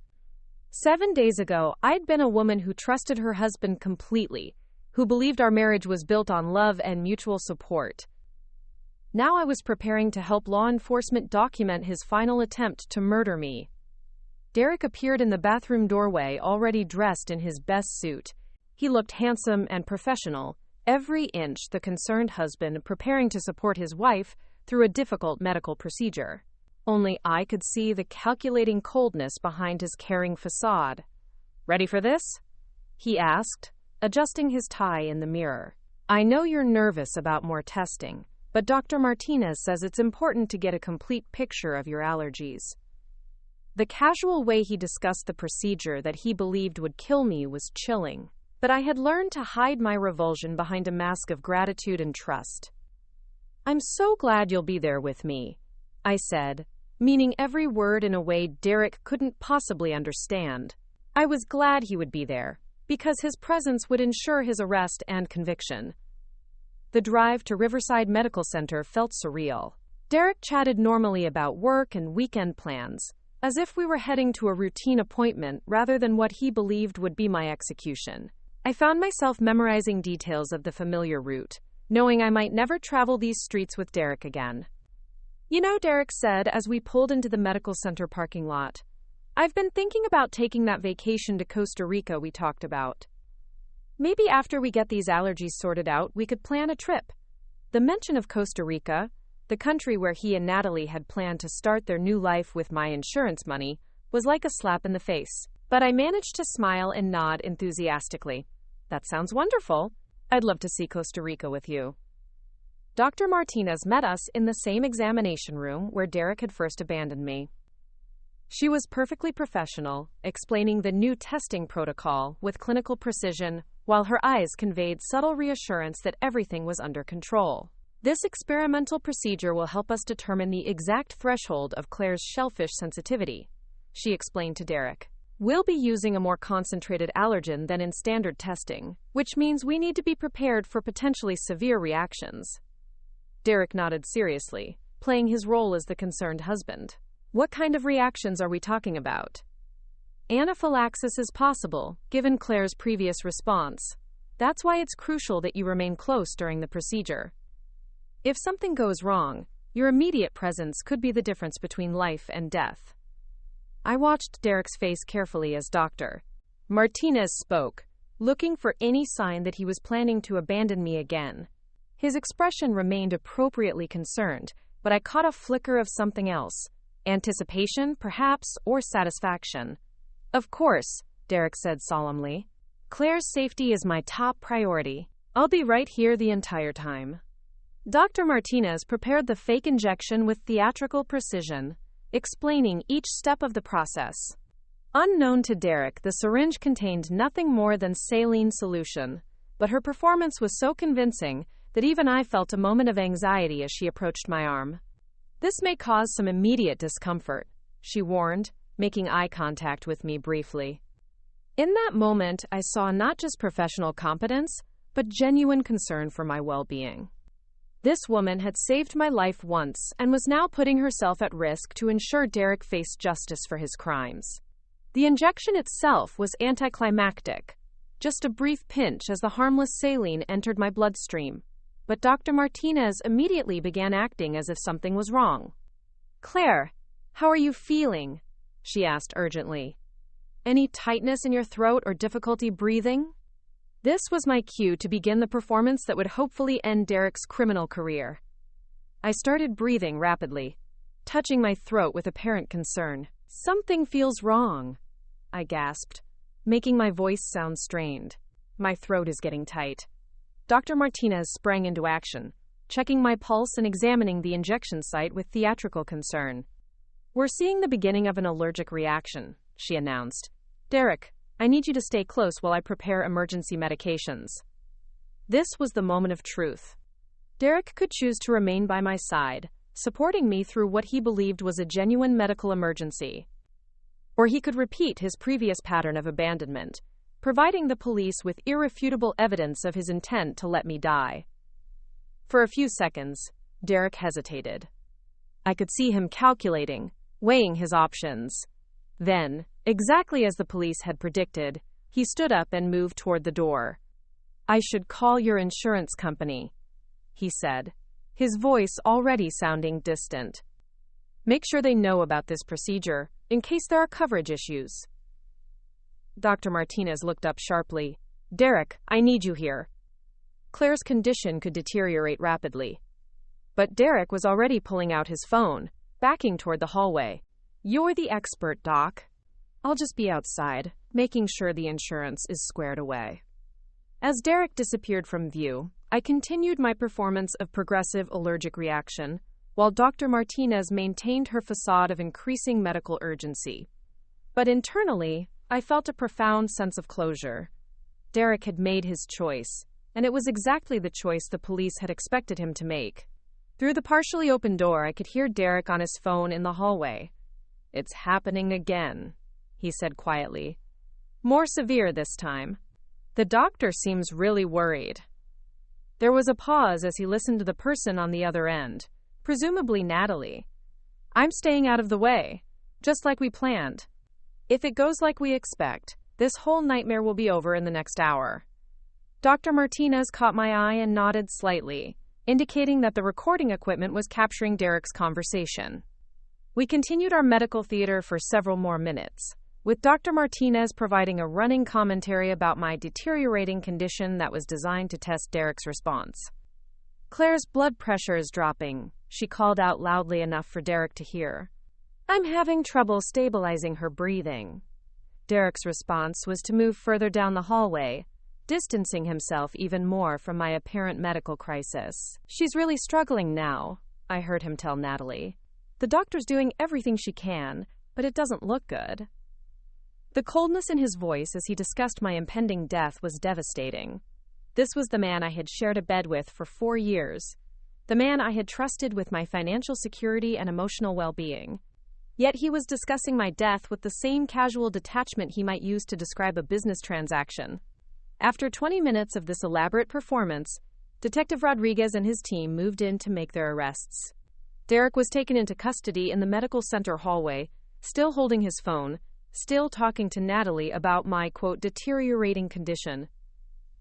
7 days ago, I'd been a woman who trusted her husband completely, who believed our marriage was built on love and mutual support. Now I was preparing to help law enforcement document his final attempt to murder me. Derek appeared in the bathroom doorway, already dressed in his best suit. He looked handsome and professional, every inch the concerned husband preparing to support his wife through a difficult medical procedure. Only I could see the calculating coldness behind his caring facade. "Ready for this?" he asked, adjusting his tie in the mirror. "I know you're nervous about more testing, but Dr. Martinez says it's important to get a complete picture of your allergies." The casual way he discussed the procedure that he believed would kill me was chilling, but I had learned to hide my revulsion behind a mask of gratitude and trust. "I'm so glad you'll be there with me," I said, meaning every word in a way Derek couldn't possibly understand. I was glad he would be there, because his presence would ensure his arrest and conviction. The drive to Riverside Medical Center felt surreal. Derek chatted normally about work and weekend plans, as if we were heading to a routine appointment rather than what he believed would be my execution. I found myself memorizing details of the familiar route, knowing I might never travel these streets with Derek again. You know, Derek said as we pulled into the medical center parking lot, I've been thinking about taking that vacation to Costa Rica we talked about. Maybe after we get these allergies sorted out, we could plan a trip. The mention of Costa Rica, the country where he and Natalie had planned to start their new life with my insurance money, was like a slap in the face. But I managed to smile and nod enthusiastically. That sounds wonderful. I'd love to see Costa Rica with you. Dr. Martinez met us in the same examination room where Derek had first abandoned me. She was perfectly professional, explaining the new testing protocol with clinical precision, while her eyes conveyed subtle reassurance that everything was under control. This experimental procedure will help us determine the exact threshold of Claire's shellfish sensitivity, she explained to Derek. We'll be using a more concentrated allergen than in standard testing, which means we need to be prepared for potentially severe reactions. Derek nodded seriously, playing his role as the concerned husband. What kind of reactions are we talking about? Anaphylaxis is possible, given Claire's previous response. That's why it's crucial that you remain close during the procedure. If something goes wrong, your immediate presence could be the difference between life and death. I watched Derek's face carefully as Dr. Martinez spoke, looking for any sign that he was planning to abandon me again. His expression remained appropriately concerned, but I caught a flicker of something else. Anticipation, perhaps, or satisfaction. Of course, Derek said solemnly. Claire's safety is my top priority. I'll be right here the entire time. Dr. Martinez prepared the fake injection with theatrical precision, explaining each step of the process. Unknown to Derek, the syringe contained nothing more than saline solution, but her performance was so convincing that even I felt a moment of anxiety as she approached my arm. This may cause some immediate discomfort, she warned, making eye contact with me briefly. In that moment, I saw not just professional competence, but genuine concern for my well-being. This woman had saved my life once and was now putting herself at risk to ensure Derek faced justice for his crimes. The injection itself was anticlimactic, just a brief pinch as the harmless saline entered my bloodstream. But Dr. Martinez immediately began acting as if something was wrong. Claire, how are you feeling? She asked urgently. Any tightness in your throat or difficulty breathing? This was my cue to begin the performance that would hopefully end Derek's criminal career. I started breathing rapidly, touching my throat with apparent concern. Something feels wrong, I gasped, making my voice sound strained. My throat is getting tight. Dr. Martinez sprang into action, checking my pulse and examining the injection site with theatrical concern. We're seeing the beginning of an allergic reaction, she announced. Derek, I need you to stay close while I prepare emergency medications. This was the moment of truth. Derek could choose to remain by my side, supporting me through what he believed was a genuine medical emergency. Or he could repeat his previous pattern of abandonment, providing the police with irrefutable evidence of his intent to let me die. For a few seconds, Derek hesitated. I could see him calculating, weighing his options. Then, exactly as the police had predicted, he stood up and moved toward the door. I should call your insurance company, he said, his voice already sounding distant. Make sure they know about this procedure, in case there are coverage issues. Dr. Martinez looked up sharply. Derek, I need you here. Claire's condition could deteriorate rapidly. But Derek was already pulling out his phone, backing toward the hallway. You're the expert, Doc. I'll just be outside, making sure the insurance is squared away. As Derek disappeared from view, I continued my performance of progressive allergic reaction, while Dr. Martinez maintained her facade of increasing medical urgency. But internally, I felt a profound sense of closure. Derek had made his choice, and it was exactly the choice the police had expected him to make. Through the partially open door, I could hear Derek on his phone in the hallway. It's happening again, he said quietly. More severe this time. The doctor seems really worried. There was a pause as he listened to the person on the other end, presumably Natalie. I'm staying out of the way, just like we planned. If it goes like we expect, this whole nightmare will be over in the next hour. Dr. Martinez caught my eye and nodded slightly, indicating that the recording equipment was capturing Derek's conversation. We continued our medical theater for several more minutes, with Dr. Martinez providing a running commentary about my deteriorating condition that was designed to test Derek's response. Claire's blood pressure is dropping, she called out loudly enough for Derek to hear. I'm having trouble stabilizing her breathing. Derek's response was to move further down the hallway, distancing himself even more from my apparent medical crisis. She's really struggling now, I heard him tell Natalie. The doctor's doing everything she can, but it doesn't look good. The coldness in his voice as he discussed my impending death was devastating. This was the man I had shared a bed with for 4 years, the man I had trusted with my financial security and emotional well-being. Yet he was discussing my death with the same casual detachment he might use to describe a business transaction. After 20 minutes of this elaborate performance, Detective Rodriguez and his team moved in to make their arrests. Derek was taken into custody in the medical center hallway, still holding his phone, still talking to Natalie about my, quote, deteriorating condition.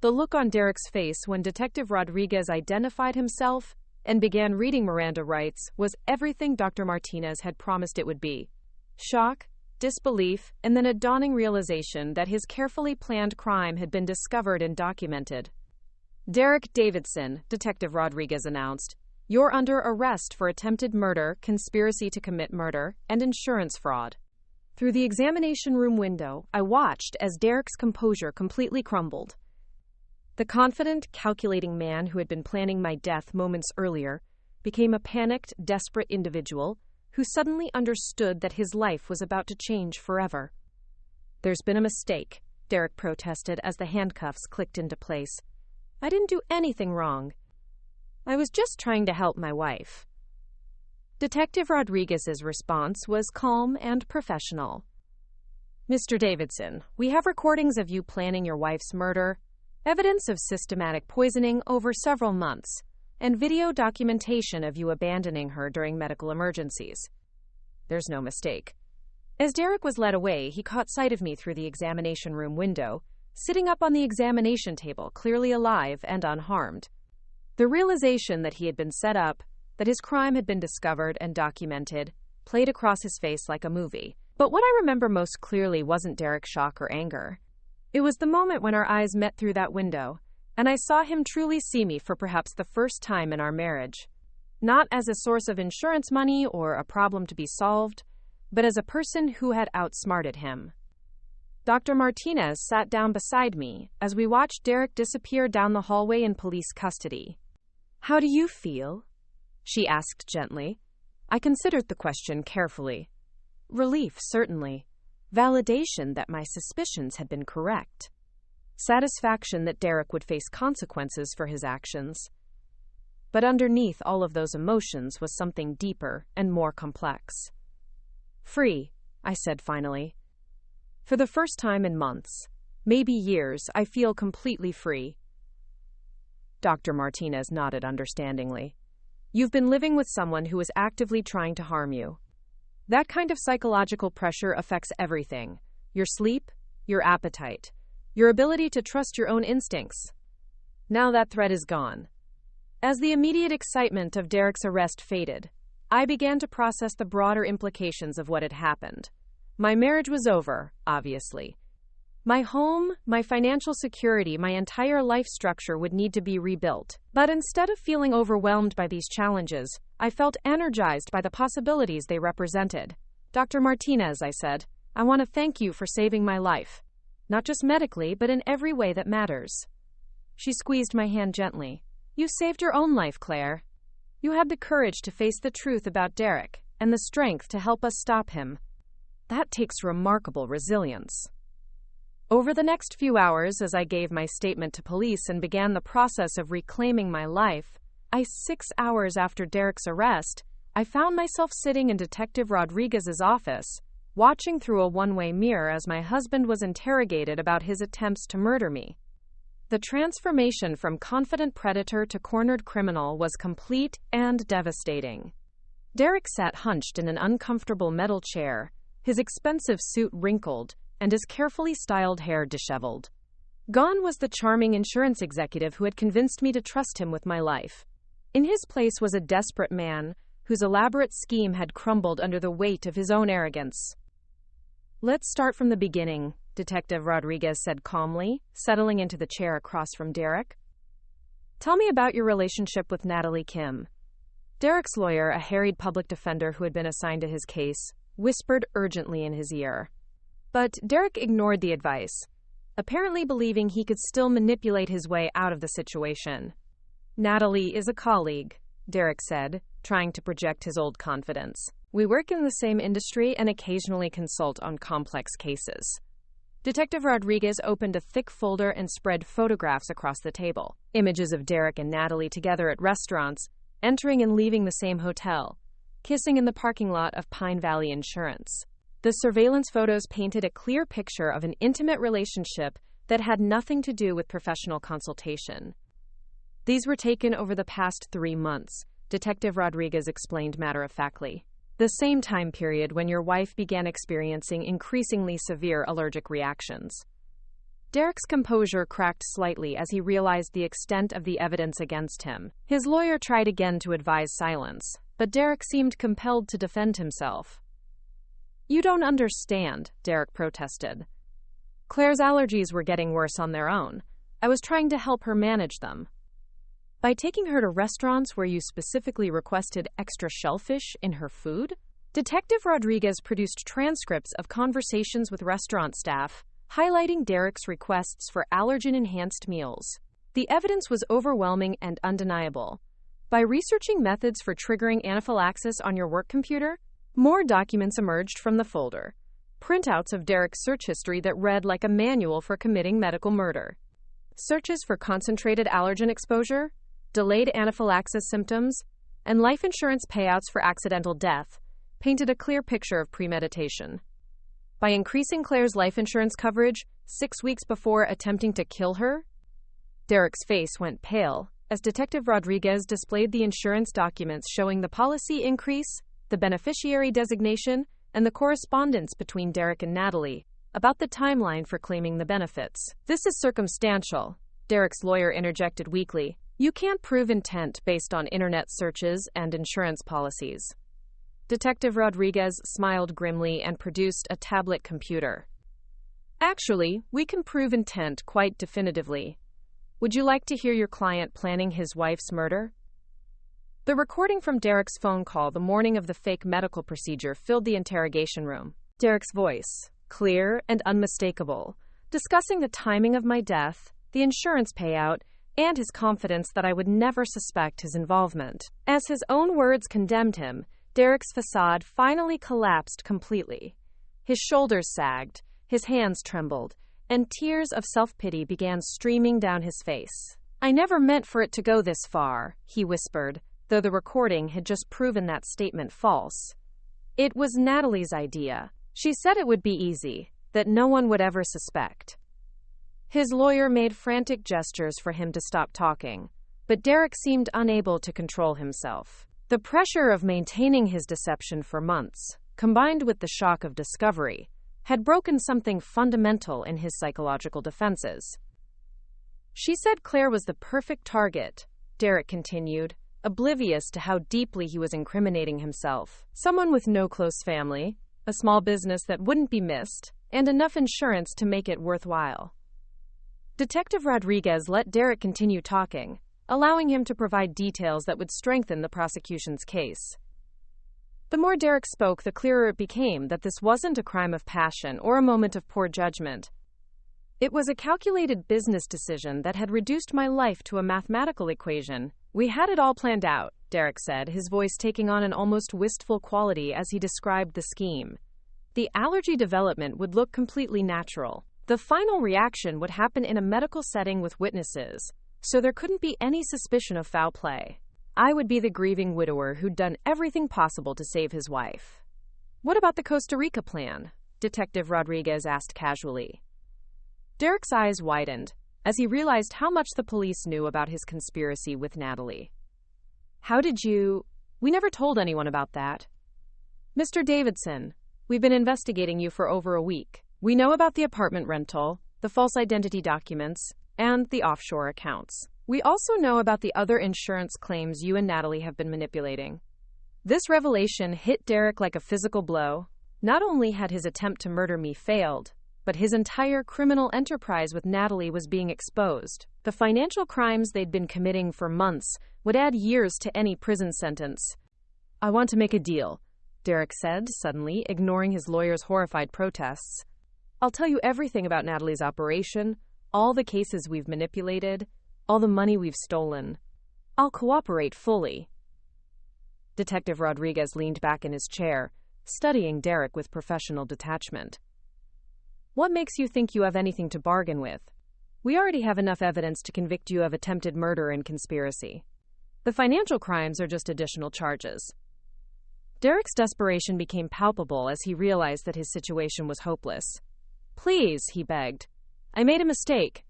The look on Derek's face when Detective Rodriguez identified himself and began reading Miranda rights was everything Dr. Martinez had promised it would be. Shock, disbelief, and then a dawning realization that his carefully planned crime had been discovered and documented. Derek Davidson, Detective Rodriguez announced, you're under arrest for attempted murder, conspiracy to commit murder, and insurance fraud. Through the examination room window, I watched as Derek's composure completely crumbled. The confident, calculating man who had been planning my death moments earlier became a panicked, desperate individual who suddenly understood that his life was about to change forever. There's been a mistake, Derek protested as the handcuffs clicked into place. I didn't do anything wrong. I was just trying to help my wife. Detective Rodriguez's response was calm and professional. Mr. Davidson, we have recordings of you planning your wife's murder, evidence of systematic poisoning over several months, and video documentation of you abandoning her during medical emergencies. There's no mistake. As Derek was led away, he caught sight of me through the examination room window, sitting up on the examination table, clearly alive and unharmed. The realization that he had been set up, that his crime had been discovered and documented, played across his face like a movie. But what I remember most clearly wasn't Derek's shock or anger. It was the moment when our eyes met through that window, and I saw him truly see me for perhaps the first time in our marriage. Not as a source of insurance money or a problem to be solved, but as a person who had outsmarted him. Dr. Martinez sat down beside me as we watched Derek disappear down the hallway in police custody. How do you feel? She asked gently. I considered the question carefully. Relief, certainly. Validation that my suspicions had been correct. Satisfaction that Derek would face consequences for his actions. But underneath all of those emotions was something deeper and more complex. Free, I said finally. For the first time in months, maybe years, I feel completely free. Dr. Martinez nodded understandingly. You've been living with someone who is actively trying to harm you. That kind of psychological pressure affects everything. Your sleep, your appetite, your ability to trust your own instincts. Now that threat is gone. As the immediate excitement of Derek's arrest faded, I began to process the broader implications of what had happened. My marriage was over, obviously. My home, my financial security, my entire life structure would need to be rebuilt. But instead of feeling overwhelmed by these challenges, I felt energized by the possibilities they represented. Dr. Martinez, I said, I want to thank you for saving my life. Not just medically, but in every way that matters. She squeezed my hand gently. You saved your own life, Claire. You had the courage to face the truth about Derek, and the strength to help us stop him. That takes remarkable resilience. Over the next few hours, as I gave my statement to police and began the process of reclaiming my life, 6 hours after Derek's arrest, I found myself sitting in Detective Rodriguez's office, watching through a one-way mirror as my husband was interrogated about his attempts to murder me. The transformation from confident predator to cornered criminal was complete and devastating. Derek sat hunched in an uncomfortable metal chair, his expensive suit wrinkled, and his carefully styled hair disheveled. Gone was the charming insurance executive who had convinced me to trust him with my life. In his place was a desperate man whose elaborate scheme had crumbled under the weight of his own arrogance. "Let's start from the beginning," Detective Rodriguez said calmly, settling into the chair across from Derek. "Tell me about your relationship with Natalie Kim." Derek's lawyer, a harried public defender who had been assigned to his case, whispered urgently in his ear. But Derek ignored the advice, apparently believing he could still manipulate his way out of the situation. "Natalie is a colleague," Derek said, trying to project his old confidence. "We work in the same industry and occasionally consult on complex cases." Detective Rodriguez opened a thick folder and spread photographs across the table. Images of Derek and Natalie together at restaurants, entering and leaving the same hotel, kissing in the parking lot of Pine Valley Insurance. The surveillance photos painted a clear picture of an intimate relationship that had nothing to do with professional consultation. "These were taken over the past 3 months, Detective Rodriguez explained matter-of-factly. "The same time period when your wife began experiencing increasingly severe allergic reactions." Derek's composure cracked slightly as he realized the extent of the evidence against him. His lawyer tried again to advise silence, but Derek seemed compelled to defend himself. "You don't understand," Derek protested. "Claire's allergies were getting worse on their own. I was trying to help her manage them. By taking her to restaurants where you specifically requested extra shellfish in her food?" Detective Rodriguez produced transcripts of conversations with restaurant staff, highlighting Derek's requests for allergen-enhanced meals. The evidence was overwhelming and undeniable. By researching methods for triggering anaphylaxis on your work computer, more documents emerged from the folder. Printouts of Derek's search history that read like a manual for committing medical murder. Searches for concentrated allergen exposure, delayed anaphylaxis symptoms, and life insurance payouts for accidental death painted a clear picture of premeditation. By increasing Claire's life insurance coverage 6 weeks before attempting to kill her? Derek's face went pale as Detective Rodriguez displayed the insurance documents showing the policy increase, the beneficiary designation, and the correspondence between Derek and Natalie about the timeline for claiming the benefits. "This is circumstantial," Derek's lawyer interjected weakly. "You can't prove intent based on internet searches and insurance policies." Detective Rodriguez smiled grimly and produced a tablet computer. "Actually, we can prove intent quite definitively. Would you like to hear your client planning his wife's murder?" The recording from Derek's phone call the morning of the fake medical procedure filled the interrogation room. Derek's voice, clear and unmistakable, discussing the timing of my death, the insurance payout, and his confidence that I would never suspect his involvement. As his own words condemned him, Derek's facade finally collapsed completely. His shoulders sagged, his hands trembled, and tears of self-pity began streaming down his face. "I never meant for it to go this far," he whispered, though the recording had just proven that statement false. "It was Natalie's idea. She said it would be easy, that no one would ever suspect." His lawyer made frantic gestures for him to stop talking, but Derek seemed unable to control himself. The pressure of maintaining his deception for months, combined with the shock of discovery, had broken something fundamental in his psychological defenses. "She said Claire was the perfect target," Derek continued, oblivious to how deeply he was incriminating himself. "Someone with no close family, a small business that wouldn't be missed, and enough insurance to make it worthwhile." Detective Rodriguez let Derek continue talking, allowing him to provide details that would strengthen the prosecution's case. The more Derek spoke, the clearer it became that this wasn't a crime of passion or a moment of poor judgment. It was a calculated business decision that had reduced my life to a mathematical equation. "We had it all planned out," Derek said, his voice taking on an almost wistful quality as he described the scheme. "The allergy development would look completely natural. The final reaction would happen in a medical setting with witnesses, so there couldn't be any suspicion of foul play. I would be the grieving widower who'd done everything possible to save his wife." What about the Costa Rica plan? Detective Rodriguez asked casually. Derek's eyes widened as he realized how much the police knew about his conspiracy with Natalie. How did you... We never told anyone about that. Mr. Davidson, we've been investigating you for over a week. We know about the apartment rental, the false identity documents, and the offshore accounts. We also know about the other insurance claims you and Natalie have been manipulating. This revelation hit Derek like a physical blow. Not only had his attempt to murder me failed, but his entire criminal enterprise with Natalie was being exposed. The financial crimes they'd been committing for months would add years to any prison sentence. I want to make a deal, Derek said, suddenly, ignoring his lawyer's horrified protests. I'll tell you everything about Natalie's operation, all the cases we've manipulated, all the money we've stolen. I'll cooperate fully. Detective Rodriguez leaned back in his chair, studying Derek with professional detachment. What makes you think you have anything to bargain with? We already have enough evidence to convict you of attempted murder and conspiracy. The financial crimes are just additional charges. Derek's desperation became palpable as he realized that his situation was hopeless. Please, he begged. I made a mistake.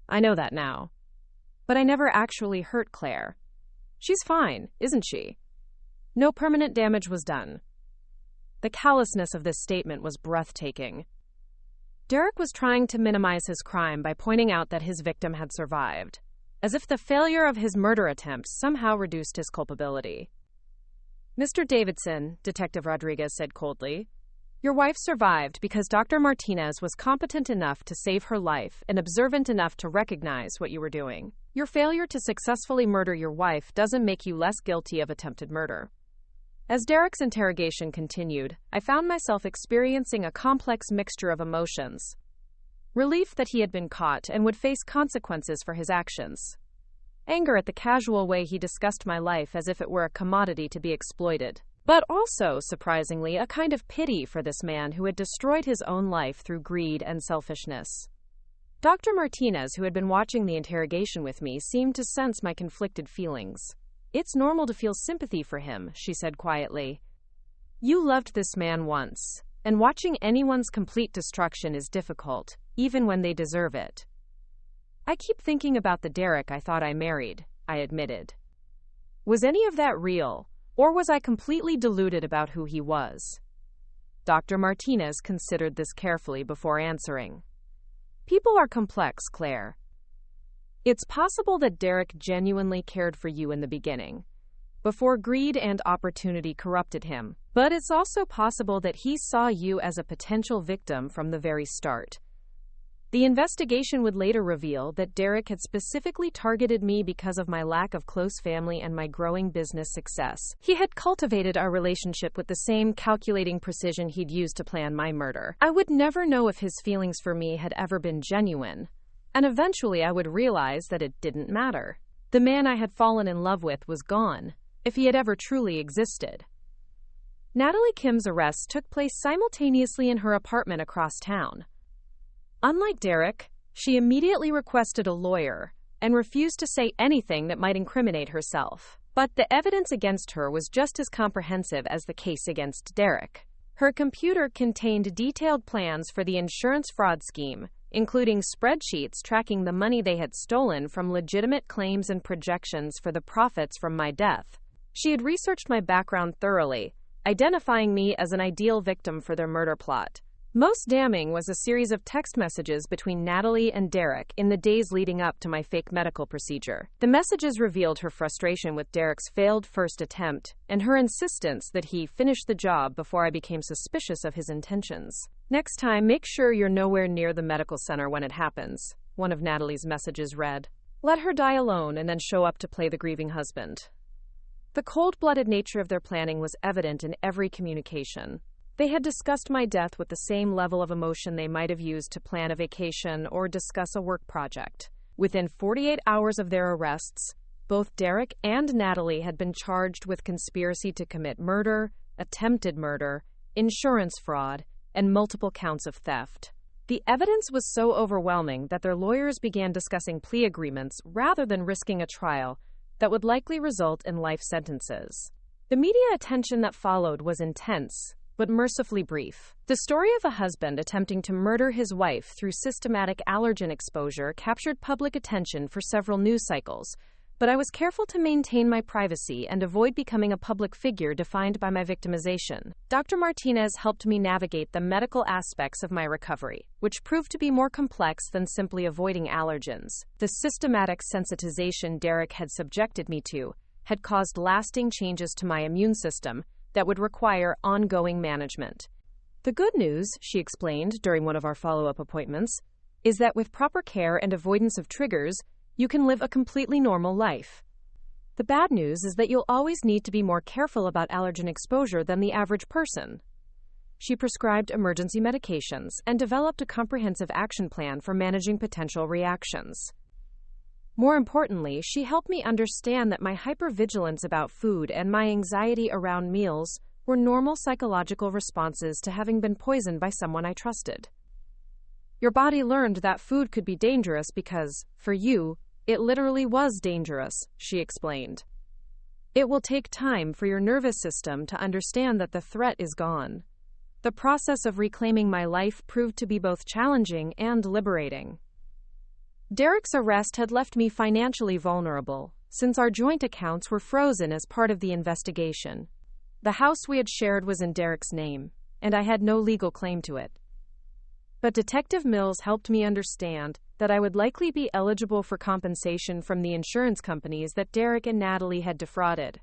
I know that now. But I never actually hurt Claire. She's fine, isn't she? No permanent damage was done. The callousness of this statement was breathtaking. Derek was trying to minimize his crime by pointing out that his victim had survived, as if the failure of his murder attempt somehow reduced his culpability. Mr. Davidson, Detective Rodriguez said coldly, your wife survived because Dr. Martinez was competent enough to save her life and observant enough to recognize what you were doing. Your failure to successfully murder your wife doesn't make you less guilty of attempted murder. As Derek's interrogation continued, I found myself experiencing a complex mixture of emotions. Relief that he had been caught and would face consequences for his actions. Anger at the casual way he discussed my life as if it were a commodity to be exploited. But also, surprisingly, a kind of pity for this man who had destroyed his own life through greed and selfishness. Dr. Martinez, who had been watching the interrogation with me, seemed to sense my conflicted feelings. It's normal to feel sympathy for him, she said quietly. You loved this man once, and watching anyone's complete destruction is difficult, even when they deserve it. I keep thinking about the Derek I thought I married, I admitted. Was any of that real? Or was I completely deluded about who he was? Dr. Martinez considered this carefully before answering. People are complex, Claire. It's possible that Derek genuinely cared for you in the beginning, before greed and opportunity corrupted him. But it's also possible that he saw you as a potential victim from the very start. The investigation would later reveal that Derek had specifically targeted me because of my lack of close family and my growing business success. He had cultivated our relationship with the same calculating precision he'd used to plan my murder. I would never know if his feelings for me had ever been genuine, and eventually I would realize that it didn't matter. The man I had fallen in love with was gone, if he had ever truly existed. Natalie Kim's arrest took place simultaneously in her apartment across town. Unlike Derek, she immediately requested a lawyer and refused to say anything that might incriminate herself. But the evidence against her was just as comprehensive as the case against Derek. Her computer contained detailed plans for the insurance fraud scheme, including spreadsheets tracking the money they had stolen from legitimate claims and projections for the profits from my death. She had researched my background thoroughly, identifying me as an ideal victim for their murder plot. Most damning was a series of text messages between Natalie and Derek in the days leading up to my fake medical procedure. The messages revealed her frustration with Derek's failed first attempt and her insistence that he finish the job before I became suspicious of his intentions. Next time, make sure you're nowhere near the medical center when it happens, one of Natalie's messages read. Let her die alone and then show up to play the grieving husband. The cold-blooded nature of their planning was evident in every communication. They had discussed my death with the same level of emotion they might have used to plan a vacation or discuss a work project. Within 48 hours of their arrests, both Derek and Natalie had been charged with conspiracy to commit murder, attempted murder, insurance fraud, and multiple counts of theft. The evidence was so overwhelming that their lawyers began discussing plea agreements rather than risking a trial that would likely result in life sentences. The media attention that followed was intense, but mercifully brief. The story of a husband attempting to murder his wife through systematic allergen exposure captured public attention for several news cycles, but I was careful to maintain my privacy and avoid becoming a public figure defined by my victimization. Dr. Martinez helped me navigate the medical aspects of my recovery, which proved to be more complex than simply avoiding allergens. The systematic sensitization Derek had subjected me to had caused lasting changes to my immune system that would require ongoing management. The good news, she explained during one of our follow-up appointments, is that with proper care and avoidance of triggers, you can live a completely normal life. The bad news is that you'll always need to be more careful about allergen exposure than the average person. She prescribed emergency medications and developed a comprehensive action plan for managing potential reactions. More importantly, she helped me understand that my hypervigilance about food and my anxiety around meals were normal psychological responses to having been poisoned by someone I trusted. Your body learned that food could be dangerous because, for you, it literally was dangerous, she explained. It will take time for your nervous system to understand that the threat is gone. The process of reclaiming my life proved to be both challenging and liberating. Derek's arrest had left me financially vulnerable, since our joint accounts were frozen as part of the investigation. The house we had shared was in Derek's name, and I had no legal claim to it. But Detective Mills helped me understand that I would likely be eligible for compensation from the insurance companies that Derek and Natalie had defrauded.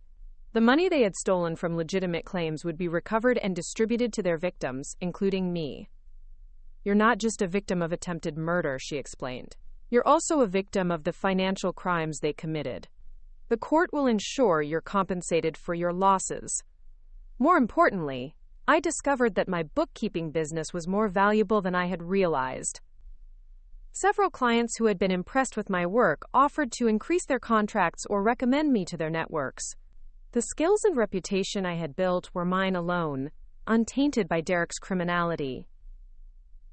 The money they had stolen from legitimate claims would be recovered and distributed to their victims, including me. You're not just a victim of attempted murder, she explained. You're also a victim of the financial crimes they committed. The court will ensure you're compensated for your losses. More importantly, I discovered that my bookkeeping business was more valuable than I had realized. Several clients who had been impressed with my work offered to increase their contracts or recommend me to their networks. The skills and reputation I had built were mine alone, untainted by Derek's criminality.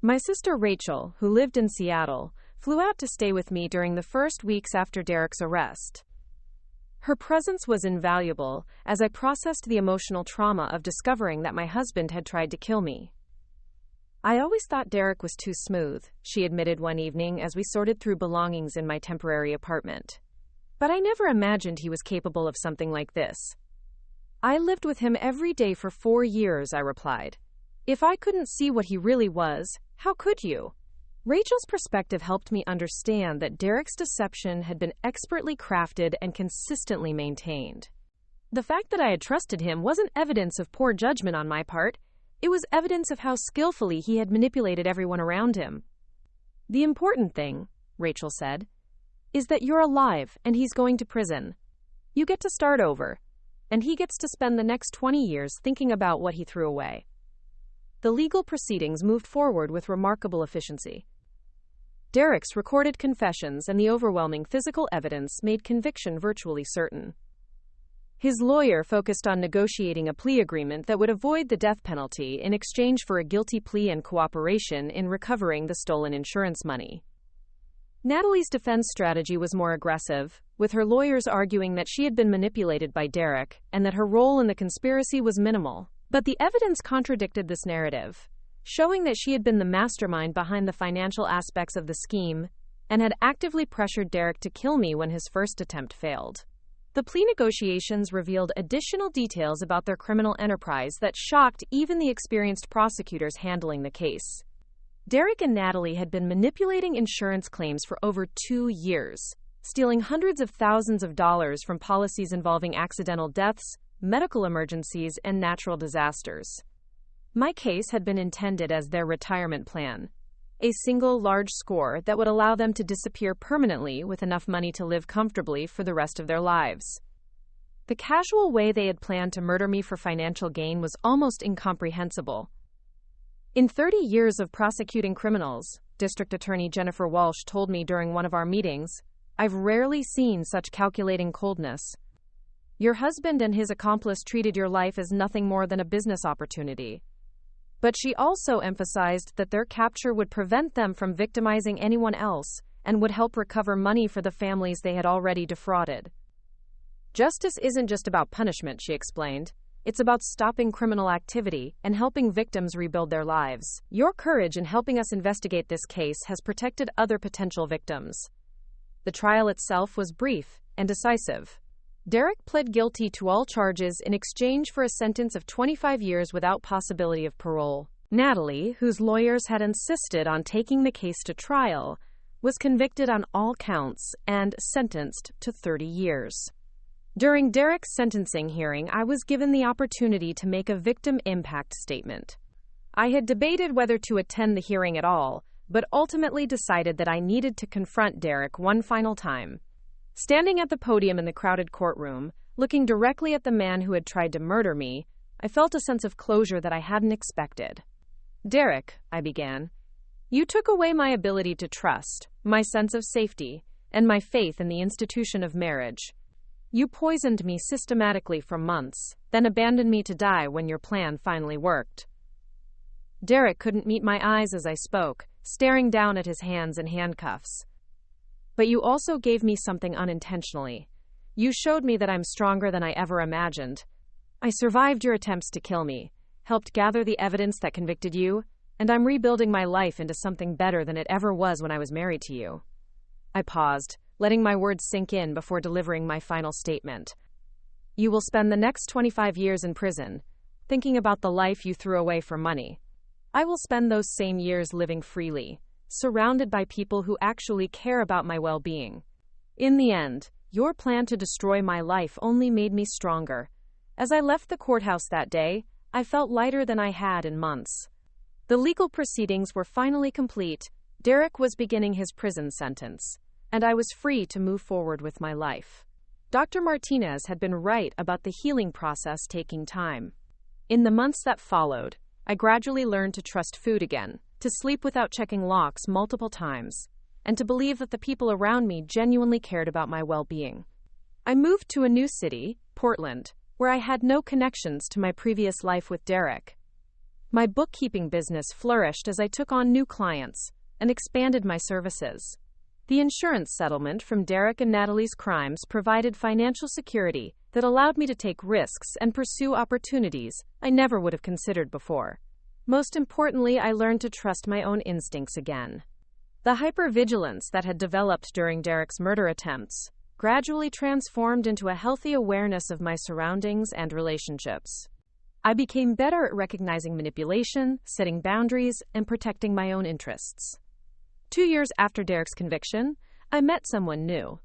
My sister Rachel, who lived in Seattle, flew out to stay with me during the first weeks after Derek's arrest. Her presence was invaluable as I processed the emotional trauma of discovering that my husband had tried to kill me. I always thought Derek was too smooth, she admitted one evening as we sorted through belongings in my temporary apartment. But I never imagined he was capable of something like this. I lived with him every day for 4 years, I replied. If I couldn't see what he really was, how could you? Rachel's perspective helped me understand that Derek's deception had been expertly crafted and consistently maintained. The fact that I had trusted him wasn't evidence of poor judgment on my part. It was evidence of how skillfully he had manipulated everyone around him. The important thing, Rachel said, is that you're alive and he's going to prison. You get to start over, and he gets to spend the next 20 years thinking about what he threw away. The legal proceedings moved forward with remarkable efficiency. Derek's recorded confessions and the overwhelming physical evidence made conviction virtually certain. His lawyer focused on negotiating a plea agreement that would avoid the death penalty in exchange for a guilty plea and cooperation in recovering the stolen insurance money. Natalie's defense strategy was more aggressive, with her lawyers arguing that she had been manipulated by Derek and that her role in the conspiracy was minimal. But the evidence contradicted this narrative, showing that she had been the mastermind behind the financial aspects of the scheme and had actively pressured Derek to kill me when his first attempt failed. The plea negotiations revealed additional details about their criminal enterprise that shocked even the experienced prosecutors handling the case. Derek and Natalie had been manipulating insurance claims for over 2 years, stealing hundreds of thousands of dollars from policies involving accidental deaths, medical emergencies, and natural disasters. My case had been intended as their retirement plan, a single large score that would allow them to disappear permanently with enough money to live comfortably for the rest of their lives. The casual way they had planned to murder me for financial gain was almost incomprehensible. In 30 years of prosecuting criminals, District Attorney Jennifer Walsh told me during one of our meetings, I've rarely seen such calculating coldness. Your husband and his accomplice treated your life as nothing more than a business opportunity. But she also emphasized that their capture would prevent them from victimizing anyone else and would help recover money for the families they had already defrauded. Justice isn't just about punishment, she explained. It's about stopping criminal activity and helping victims rebuild their lives. Your courage in helping us investigate this case has protected other potential victims. The trial itself was brief and decisive. Derek pled guilty to all charges in exchange for a sentence of 25 years without possibility of parole. Natalie, whose lawyers had insisted on taking the case to trial, was convicted on all counts and sentenced to 30 years. During Derek's sentencing hearing, I was given the opportunity to make a victim impact statement. I had debated whether to attend the hearing at all, but ultimately decided that I needed to confront Derek one final time. Standing at the podium in the crowded courtroom, looking directly at the man who had tried to murder me, I felt a sense of closure that I hadn't expected. "Derek," I began, "you took away my ability to trust, my sense of safety, and my faith in the institution of marriage. You poisoned me systematically for months, then abandoned me to die when your plan finally worked." Derek couldn't meet my eyes as I spoke, staring down at his hands in handcuffs. "But you also gave me something unintentionally. You showed me that I'm stronger than I ever imagined. I survived your attempts to kill me, helped gather the evidence that convicted you, and I'm rebuilding my life into something better than it ever was when I was married to you." I paused, letting my words sink in before delivering my final statement. "You will spend the next 25 years in prison, thinking about the life you threw away for money. I will spend those same years living freely, surrounded by people who actually care about my well-being. In the end, your plan to destroy my life only made me stronger. As I left the courthouse that day, I felt lighter than I had in months." The legal proceedings were finally complete. Derek was beginning his prison sentence, and I was free to move forward with my life. Dr. Martinez had been right about the healing process taking time. In the months that followed, I gradually learned to trust food again, to sleep without checking locks multiple times, and to believe that the people around me genuinely cared about my well-being. I moved to a new city, Portland, where I had no connections to my previous life with Derek. My bookkeeping business flourished as I took on new clients and expanded my services. The insurance settlement from Derek and Natalie's crimes provided financial security that allowed me to take risks and pursue opportunities I never would have considered before. Most importantly, I learned to trust my own instincts again. The hypervigilance that had developed during Derek's murder attempts gradually transformed into a healthy awareness of my surroundings and relationships. I became better at recognizing manipulation, setting boundaries, and protecting my own interests. 2 years after Derek's conviction, I met someone new.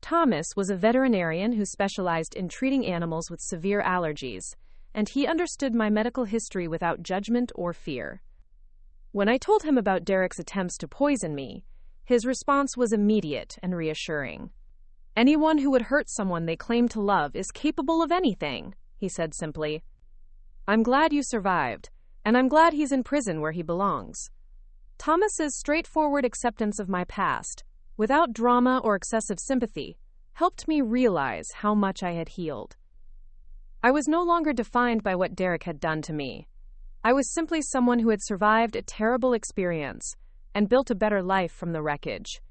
Thomas was a veterinarian who specialized in treating animals with severe allergies, and he understood my medical history without judgment or fear. When I told him about Derek's attempts to poison me, his response was immediate and reassuring. "Anyone who would hurt someone they claim to love is capable of anything," he said simply. "I'm glad you survived, and I'm glad he's in prison where he belongs." Thomas's straightforward acceptance of my past, without drama or excessive sympathy, helped me realize how much I had healed. I was no longer defined by what Derek had done to me. I was simply someone who had survived a terrible experience and built a better life from the wreckage.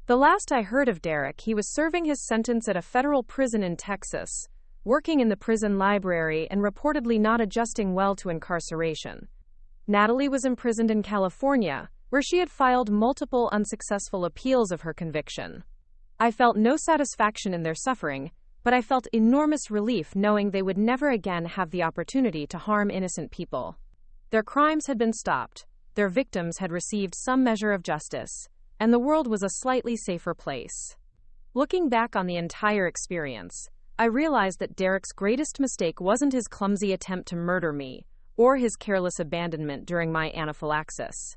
The last I heard of Derek, he was serving his sentence at a federal prison in Texas, working in the prison library and reportedly not adjusting well to incarceration. Natalie was imprisoned in California, where she had filed multiple unsuccessful appeals of her conviction. I felt no satisfaction in their suffering, but I felt enormous relief knowing they would never again have the opportunity to harm innocent people. Their crimes had been stopped, their victims had received some measure of justice, and the world was a slightly safer place. Looking back on the entire experience, I realized that Derek's greatest mistake wasn't his clumsy attempt to murder me, or his careless abandonment during my anaphylaxis.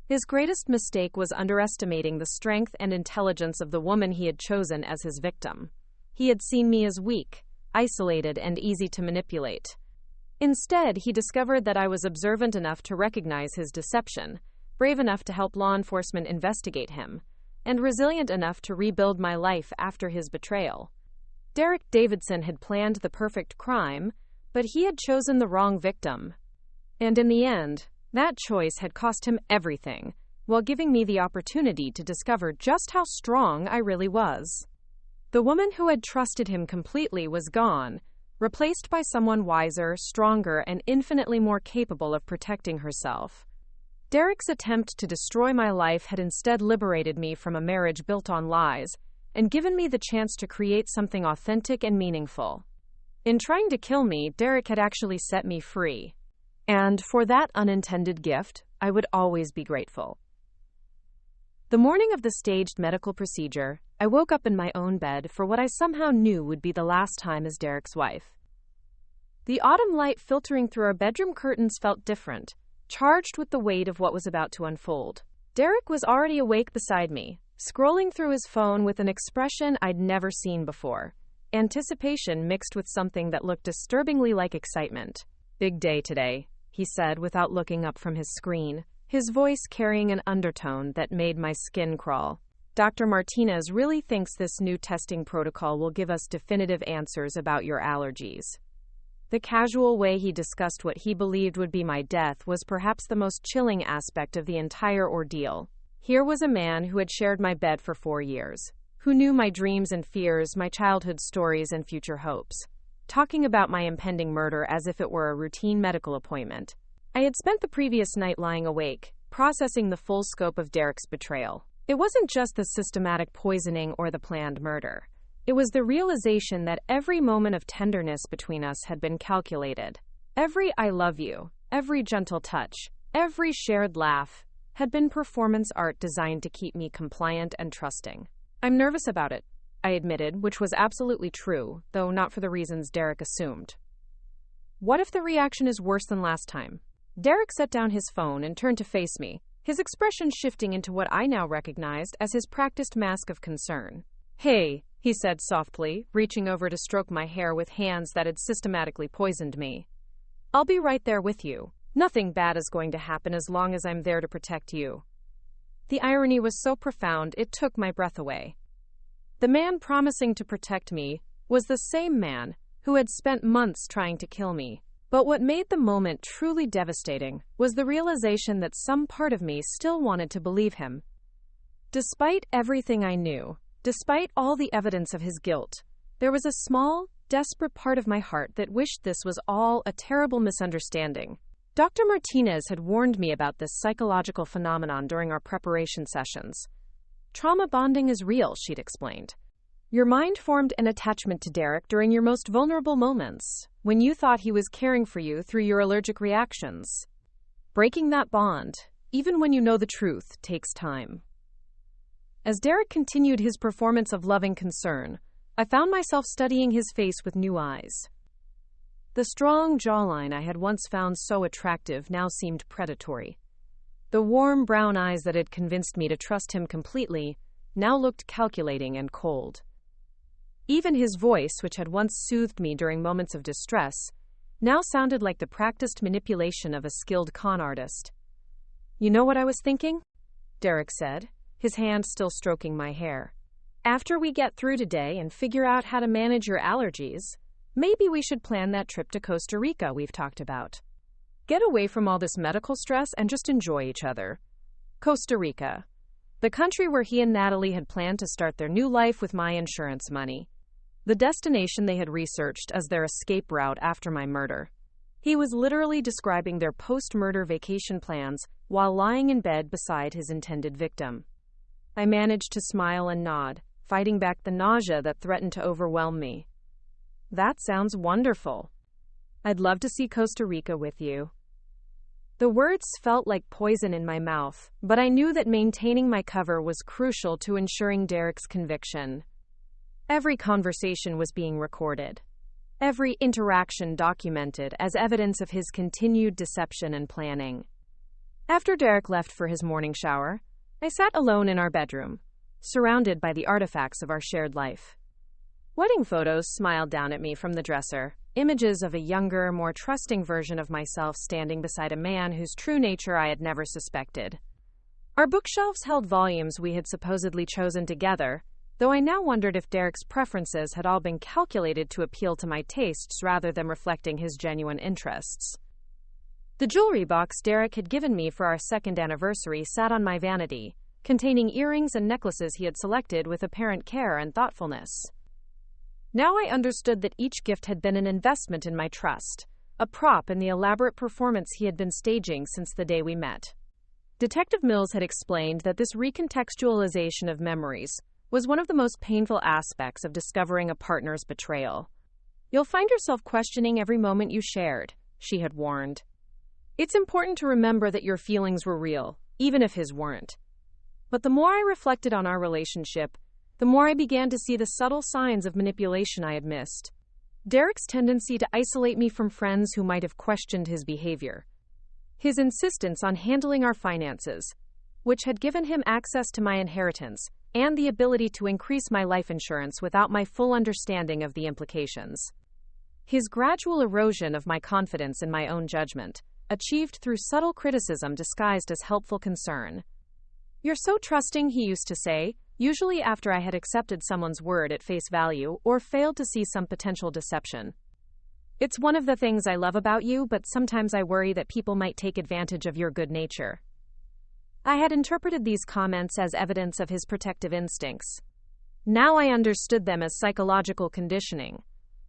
His greatest mistake was underestimating the strength and intelligence of the woman he had chosen as his victim. He had seen me as weak, isolated, and easy to manipulate. Instead, he discovered that I was observant enough to recognize his deception, brave enough to help law enforcement investigate him, and resilient enough to rebuild my life after his betrayal. Derek Davidson had planned the perfect crime, but he had chosen the wrong victim. And in the end, that choice had cost him everything, while giving me the opportunity to discover just how strong I really was. The woman who had trusted him completely was gone, replaced by someone wiser, stronger, and infinitely more capable of protecting herself. Derek's attempt to destroy my life had instead liberated me from a marriage built on lies and given me the chance to create something authentic and meaningful. In trying to kill me, Derek had actually set me free. And for that unintended gift, I would always be grateful. The morning of the staged medical procedure, I woke up in my own bed for what I somehow knew would be the last time as Derek's wife. The autumn light filtering through our bedroom curtains felt different, charged with the weight of what was about to unfold. Derek was already awake beside me, scrolling through his phone with an expression I'd never seen before, anticipation mixed with something that looked disturbingly like excitement. "Big day today," he said without looking up from his screen, his voice carrying an undertone that made my skin crawl. "Dr. Martinez really thinks this new testing protocol will give us definitive answers about your allergies." The casual way he discussed what he believed would be my death was perhaps the most chilling aspect of the entire ordeal. Here was a man who had shared my bed for 4 years, who knew my dreams and fears, my childhood stories and future hopes, talking about my impending murder as if it were a routine medical appointment. I had spent the previous night lying awake, processing the full scope of Derek's betrayal. It wasn't just the systematic poisoning or the planned murder. It was the realization that every moment of tenderness between us had been calculated. Every "I love you," every gentle touch, every shared laugh had been performance art designed to keep me compliant and trusting. "I'm nervous about it," I admitted, which was absolutely true, though not for the reasons Derek assumed. "What if the reaction is worse than last time?" Derek set down his phone and turned to face me, his expression shifting into what I now recognized as his practiced mask of concern. "Hey," he said softly, reaching over to stroke my hair with hands that had systematically poisoned me. "I'll be right there with you. Nothing bad is going to happen as long as I'm there to protect you." The irony was so profound it took my breath away. The man promising to protect me was the same man who had spent months trying to kill me. But what made the moment truly devastating was the realization that some part of me still wanted to believe him. Despite everything I knew, despite all the evidence of his guilt, there was a small, desperate part of my heart that wished this was all a terrible misunderstanding. Dr. Martinez had warned me about this psychological phenomenon during our preparation sessions. "Trauma bonding is real," she'd explained. "Your mind formed an attachment to Derek during your most vulnerable moments, when you thought he was caring for you through your allergic reactions. Breaking that bond, even when you know the truth, takes time." As Derek continued his performance of loving concern, I found myself studying his face with new eyes. The strong jawline I had once found so attractive now seemed predatory. The warm brown eyes that had convinced me to trust him completely now looked calculating and cold. Even his voice, which had once soothed me during moments of distress, now sounded like the practiced manipulation of a skilled con artist. "You know what I was thinking?" Derek said, his hand still stroking my hair. "After we get through today and figure out how to manage your allergies, maybe we should plan that trip to Costa Rica we've talked about. Get away from all this medical stress and just enjoy each other." Costa Rica, the country where he and Natalie had planned to start their new life with my insurance money. The destination they had researched as their escape route after my murder. He was literally describing their post-murder vacation plans while lying in bed beside his intended victim. I managed to smile and nod, fighting back the nausea that threatened to overwhelm me. "That sounds wonderful. I'd love to see Costa Rica with you." The words felt like poison in my mouth, but I knew that maintaining my cover was crucial to ensuring Derek's conviction. Every conversation was being recorded, every interaction documented as evidence of his continued deception and planning. After Derek left for his morning shower, I sat alone in our bedroom, surrounded by the artifacts of our shared life. Wedding photos smiled down at me from the dresser, images of a younger, more trusting version of myself standing beside a man whose true nature I had never suspected. Our bookshelves held volumes we had supposedly chosen together, though I now wondered if Derek's preferences had all been calculated to appeal to my tastes rather than reflecting his genuine interests. The jewelry box Derek had given me for our second anniversary sat on my vanity, containing earrings and necklaces he had selected with apparent care and thoughtfulness. Now I understood that each gift had been an investment in my trust, a prop in the elaborate performance he had been staging since the day we met. Detective Mills had explained that this recontextualization of memories was one of the most painful aspects of discovering a partner's betrayal. You'll find yourself questioning every moment you shared, she had warned. It's important to remember that your feelings were real, even if his weren't. But the more I reflected on our relationship, the more I began to see the subtle signs of manipulation I had missed. Derek's tendency to isolate me from friends who might have questioned his behavior. His insistence on handling our finances, which had given him access to my inheritance and the ability to increase my life insurance without my full understanding of the implications. His gradual erosion of my confidence in my own judgment, achieved through subtle criticism disguised as helpful concern. "You're so trusting," he used to say, usually after I had accepted someone's word at face value or failed to see some potential deception. "It's one of the things I love about you, but sometimes I worry that people might take advantage of your good nature." I had interpreted these comments as evidence of his protective instincts. Now I understood them as psychological conditioning,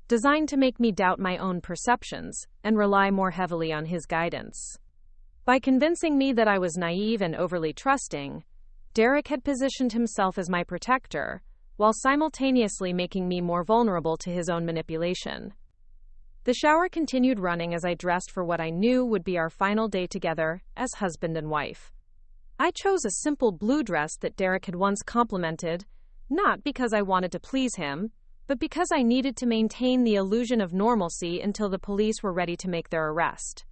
designed to make me doubt my own perceptions and rely more heavily on his guidance. By convincing me that I was naive and overly trusting, Derek had positioned himself as my protector, while simultaneously making me more vulnerable to his own manipulation. The shower continued running as I dressed for what I knew would be our final day together as husband and wife. I chose a simple blue dress that Derek had once complimented, not because I wanted to please him, but because I needed to maintain the illusion of normalcy until the police were ready to make their arrest.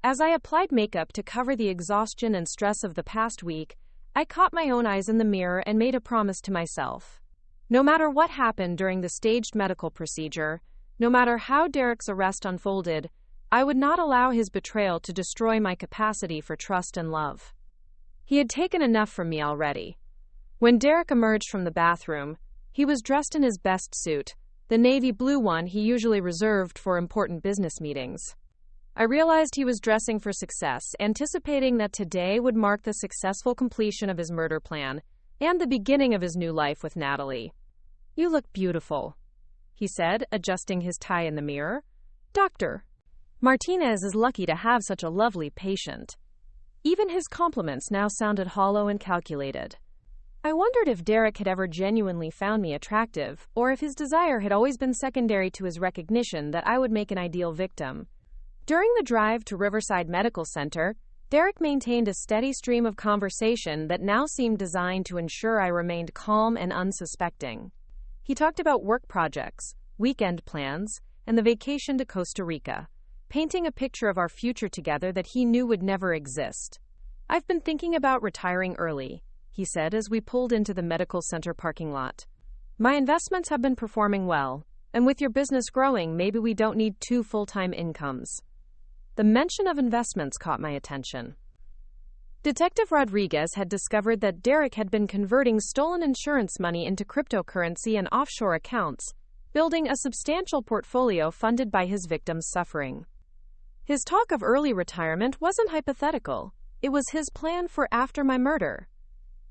As I applied makeup to cover the exhaustion and stress of the past week, I caught my own eyes in the mirror and made a promise to myself. No matter what happened during the staged medical procedure, no matter how Derek's arrest unfolded, I would not allow his betrayal to destroy my capacity for trust and love. He had taken enough from me already. When Derek emerged from the bathroom, he was dressed in his best suit, the navy blue one he usually reserved for important business meetings. I realized he was dressing for success, anticipating that today would mark the successful completion of his murder plan and the beginning of his new life with Natalie. "You look beautiful," he said, adjusting his tie in the mirror. "Dr. Martinez is lucky to have such a lovely patient." Even his compliments now sounded hollow and calculated. I wondered if Derek had ever genuinely found me attractive, or if his desire had always been secondary to his recognition that I would make an ideal victim. During the drive to Riverside Medical Center, Derek maintained a steady stream of conversation that now seemed designed to ensure I remained calm and unsuspecting. He talked about work projects, weekend plans, and the vacation to Costa Rica, painting a picture of our future together that he knew would never exist. "I've been thinking about retiring early," he said as we pulled into the medical center parking lot. "My investments have been performing well, and with your business growing, maybe we don't need 2 full-time incomes." The mention of investments caught my attention. Detective Rodriguez had discovered that Derek had been converting stolen insurance money into cryptocurrency and offshore accounts, building a substantial portfolio funded by his victims' suffering. His talk of early retirement wasn't hypothetical. It was his plan for after my murder.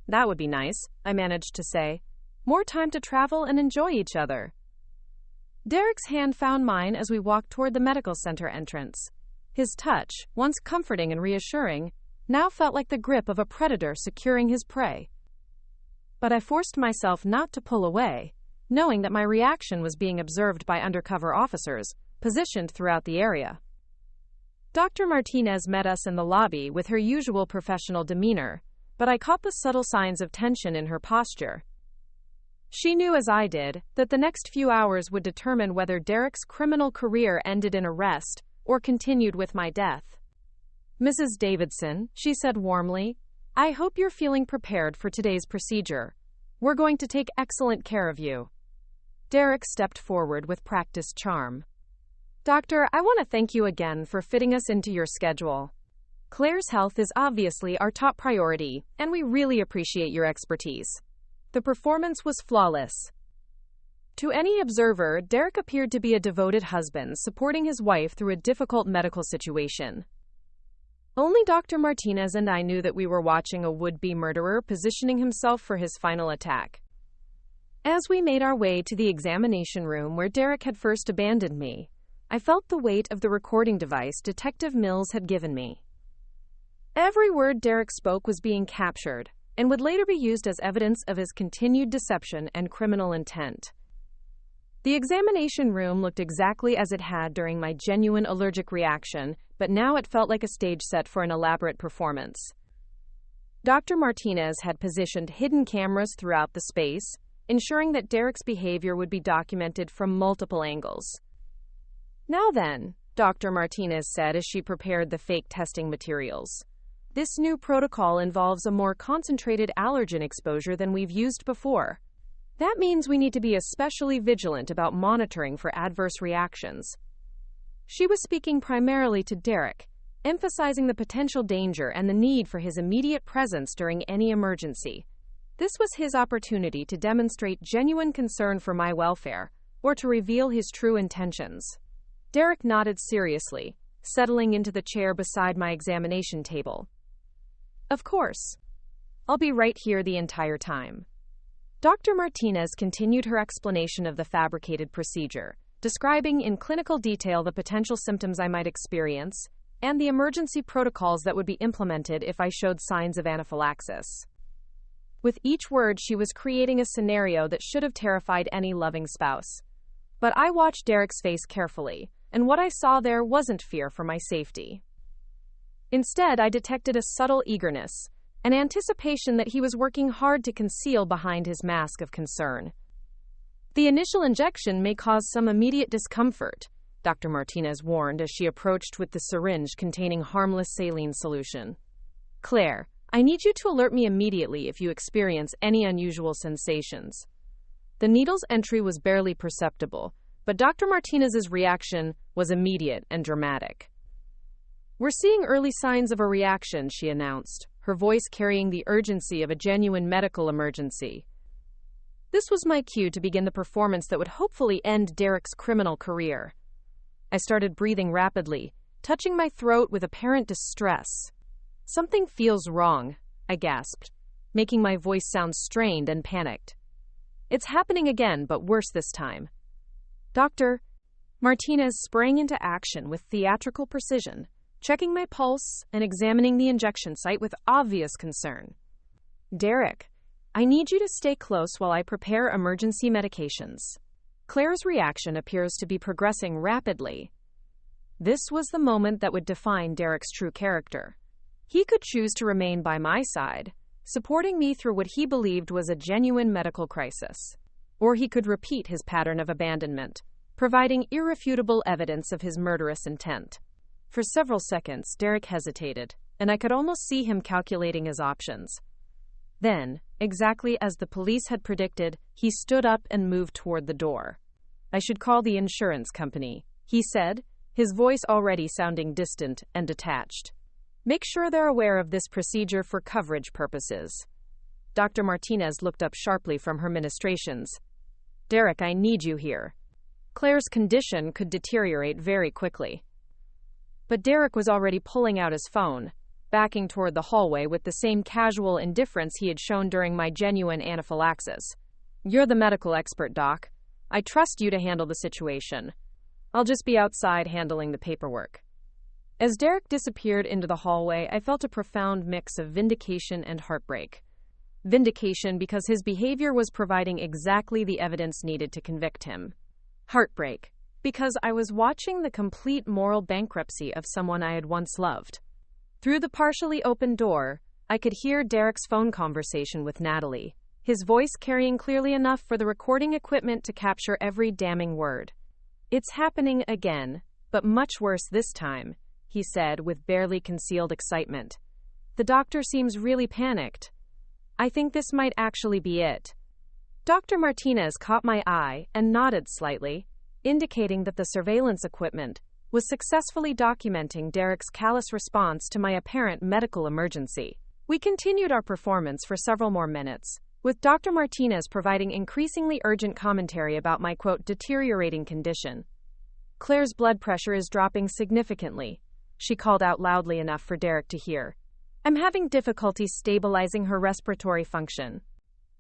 "That would be nice," I managed to say. "More time to travel and enjoy each other." Derek's hand found mine as we walked toward the medical center entrance. His touch, once comforting and reassuring, now felt like the grip of a predator securing his prey. But I forced myself not to pull away, knowing that my reaction was being observed by undercover officers, positioned throughout the area. Dr. Martinez met us in the lobby with her usual professional demeanor, but I caught the subtle signs of tension in her posture. She knew, as I did, that the next few hours would determine whether Derek's criminal career ended in arrest or continued with my death. "Mrs. Davidson," she said warmly, "I hope you're feeling prepared for today's procedure. We're going to take excellent care of you." Derek stepped forward with practiced charm. "Doctor, I want to thank you again for fitting us into your schedule. Claire's health is obviously our top priority, and we really appreciate your expertise." The performance was flawless. To any observer, Derek appeared to be a devoted husband supporting his wife through a difficult medical situation. Only Dr. Martinez and I knew that we were watching a would-be murderer positioning himself for his final attack. As we made our way to the examination room where Derek had first abandoned me, I felt the weight of the recording device Detective Mills had given me. Every word Derek spoke was being captured and would later be used as evidence of his continued deception and criminal intent. The examination room looked exactly as it had during my genuine allergic reaction, but now it felt like a stage set for an elaborate performance. Dr. Martinez had positioned hidden cameras throughout the space, ensuring that Derek's behavior would be documented from multiple angles. "Now then," Dr. Martinez said as she prepared the fake testing materials, "this new protocol involves a more concentrated allergen exposure than we've used before. That means we need to be especially vigilant about monitoring for adverse reactions." She was speaking primarily to Derek, emphasizing the potential danger and the need for his immediate presence during any emergency. This was his opportunity to demonstrate genuine concern for my welfare, or to reveal his true intentions. Derek nodded seriously, settling into the chair beside my examination table. "Of course. I'll be right here the entire time." Dr. Martinez continued her explanation of the fabricated procedure, describing in clinical detail the potential symptoms I might experience and the emergency protocols that would be implemented if I showed signs of anaphylaxis. With each word, she was creating a scenario that should have terrified any loving spouse. But I watched Derek's face carefully, and what I saw there wasn't fear for my safety. Instead, I detected a subtle eagerness, an anticipation that he was working hard to conceal behind his mask of concern. "The initial injection may cause some immediate discomfort," Dr. Martinez warned as she approached with the syringe containing harmless saline solution. "Claire, I need you to alert me immediately if you experience any unusual sensations." The needle's entry was barely perceptible, but Dr. Martinez's reaction was immediate and dramatic. "We're seeing early signs of a reaction," she announced, her voice carrying the urgency of a genuine medical emergency. This was my cue to begin the performance that would hopefully end Derek's criminal career. I started breathing rapidly, touching my throat with apparent distress. "Something feels wrong," I gasped, making my voice sound strained and panicked. "It's happening again, but worse this time." "Doctor," Martinez sprang into action with theatrical precision, checking my pulse and examining the injection site with obvious concern. "Derek, I need you to stay close while I prepare emergency medications." Claire's reaction appears to be progressing rapidly. This was the moment that would define Derek's true character. He could choose to remain by my side, supporting me through what he believed was a genuine medical crisis. Or he could repeat his pattern of abandonment, providing irrefutable evidence of his murderous intent. For several seconds, Derek hesitated, and I could almost see him calculating his options. Then, exactly as the police had predicted, he stood up and moved toward the door. "I should call the insurance company," he said, his voice already sounding distant and detached. "Make sure they're aware of this procedure for coverage purposes." Dr. Martinez looked up sharply from her ministrations. "Derek, I need you here." Claire's condition could deteriorate very quickly. But Derek was already pulling out his phone, backing toward the hallway with the same casual indifference he had shown during my genuine anaphylaxis. "You're the medical expert, Doc. I trust you to handle the situation. I'll just be outside handling the paperwork." As Derek disappeared into the hallway, I felt a profound mix of vindication and heartbreak. Vindication because his behavior was providing exactly the evidence needed to convict him. Heartbreak because I was watching the complete moral bankruptcy of someone I had once loved. Through the partially open door, I could hear Derek's phone conversation with Natalie, his voice carrying clearly enough for the recording equipment to capture every damning word. "It's happening again, but much worse this time," he said with barely concealed excitement. "The doctor seems really panicked. I think this might actually be it." Dr. Martinez caught my eye and nodded slightly, indicating that the surveillance equipment was successfully documenting Derek's callous response to my apparent medical emergency. We continued our performance for several more minutes, with Dr. Martinez providing increasingly urgent commentary about my, quote, deteriorating condition. "Claire's blood pressure is dropping significantly," she called out loudly enough for Derek to hear. "I'm having difficulty stabilizing her respiratory function."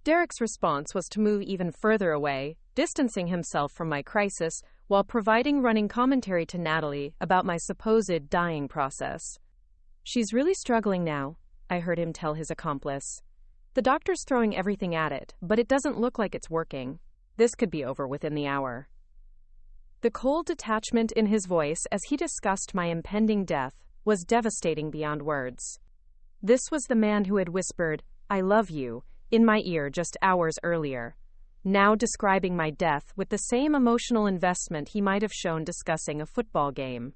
Derek's response was to move even further away, distancing himself from my crisis while providing running commentary to Natalie about my supposed dying process. "She's really struggling now," I heard him tell his accomplice. "The doctor's throwing everything at it, but it doesn't look like it's working. This could be over within the hour." The cold detachment in his voice as he discussed my impending death was devastating beyond words. This was the man who had whispered, "I love you," in my ear just hours earlier, now describing my death with the same emotional investment he might have shown discussing a football game.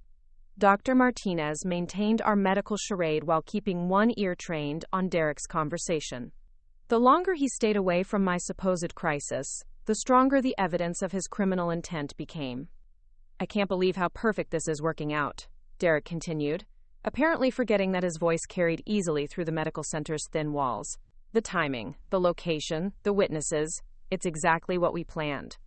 Dr. Martinez maintained our medical charade while keeping one ear trained on Derek's conversation. The longer he stayed away from my supposed crisis, the stronger the evidence of his criminal intent became. "I can't believe how perfect this is working out," Derek continued, apparently forgetting that his voice carried easily through the medical center's thin walls. "The timing, the location, the witnesses, it's exactly what we planned."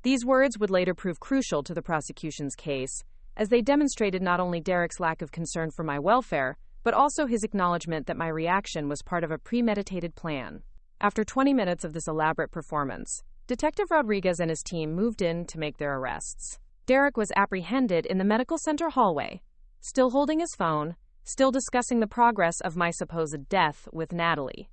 These words would later prove crucial to the prosecution's case, as they demonstrated not only Derek's lack of concern for my welfare, but also his acknowledgement that my reaction was part of a premeditated plan. After 20 minutes of this elaborate performance, Detective Rodriguez and his team moved in to make their arrests. Derek was apprehended in the medical center hallway, still holding his phone, still discussing the progress of my supposed death with Natalie.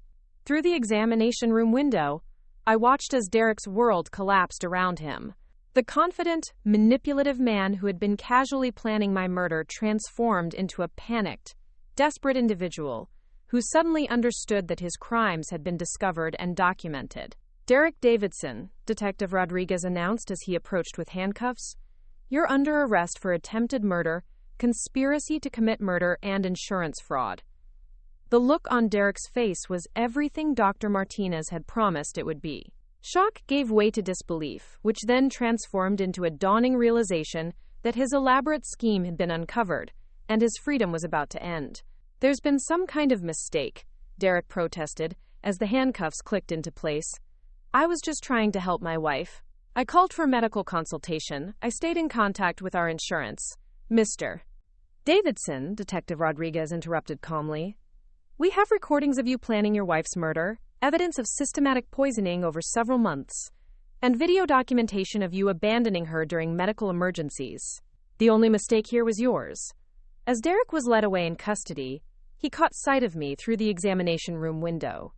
Through the examination room window, I watched as Derek's world collapsed around him. The confident, manipulative man who had been casually planning my murder transformed into a panicked, desperate individual who suddenly understood that his crimes had been discovered and documented. "Derek Davidson," Detective Rodriguez announced as he approached with handcuffs, "you're under arrest for attempted murder, conspiracy to commit murder, and insurance fraud." The look on Derek's face was everything Dr. Martinez had promised it would be. Shock gave way to disbelief, which then transformed into a dawning realization that his elaborate scheme had been uncovered, and his freedom was about to end. "There's been some kind of mistake," Derek protested, as the handcuffs clicked into place. "I was just trying to help my wife. I called for medical consultation. I stayed in contact with our insurance. Mr. Davidson," Detective Rodriguez interrupted calmly, "we have recordings of you planning your wife's murder, evidence of systematic poisoning over several months, and video documentation of you abandoning her during medical emergencies. The only mistake here was yours." As Derek was led away in custody, he caught sight of me through the examination room window.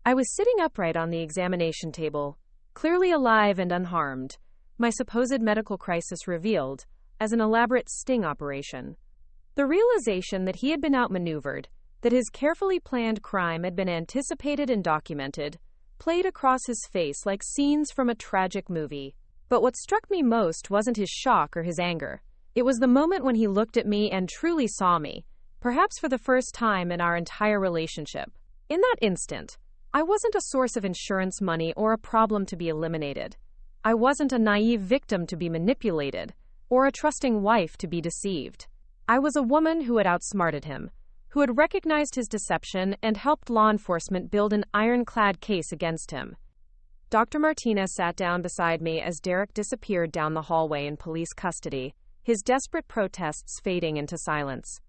I was sitting upright on the examination table, clearly alive and unharmed, my supposed medical crisis revealed as an elaborate sting operation. The realization that he had been outmaneuvered, that his carefully planned crime had been anticipated and documented, played across his face like scenes from a tragic movie. But what struck me most wasn't his shock or his anger. It was the moment when he looked at me and truly saw me, perhaps for the first time in our entire relationship. In that instant, I wasn't a source of insurance money or a problem to be eliminated. I wasn't a naive victim to be manipulated, or a trusting wife to be deceived. I was a woman who had outsmarted him, who had recognized his deception and helped law enforcement build an ironclad case against him. Dr. Martinez sat down beside me as Derek disappeared down the hallway in police custody, his desperate protests fading into silence.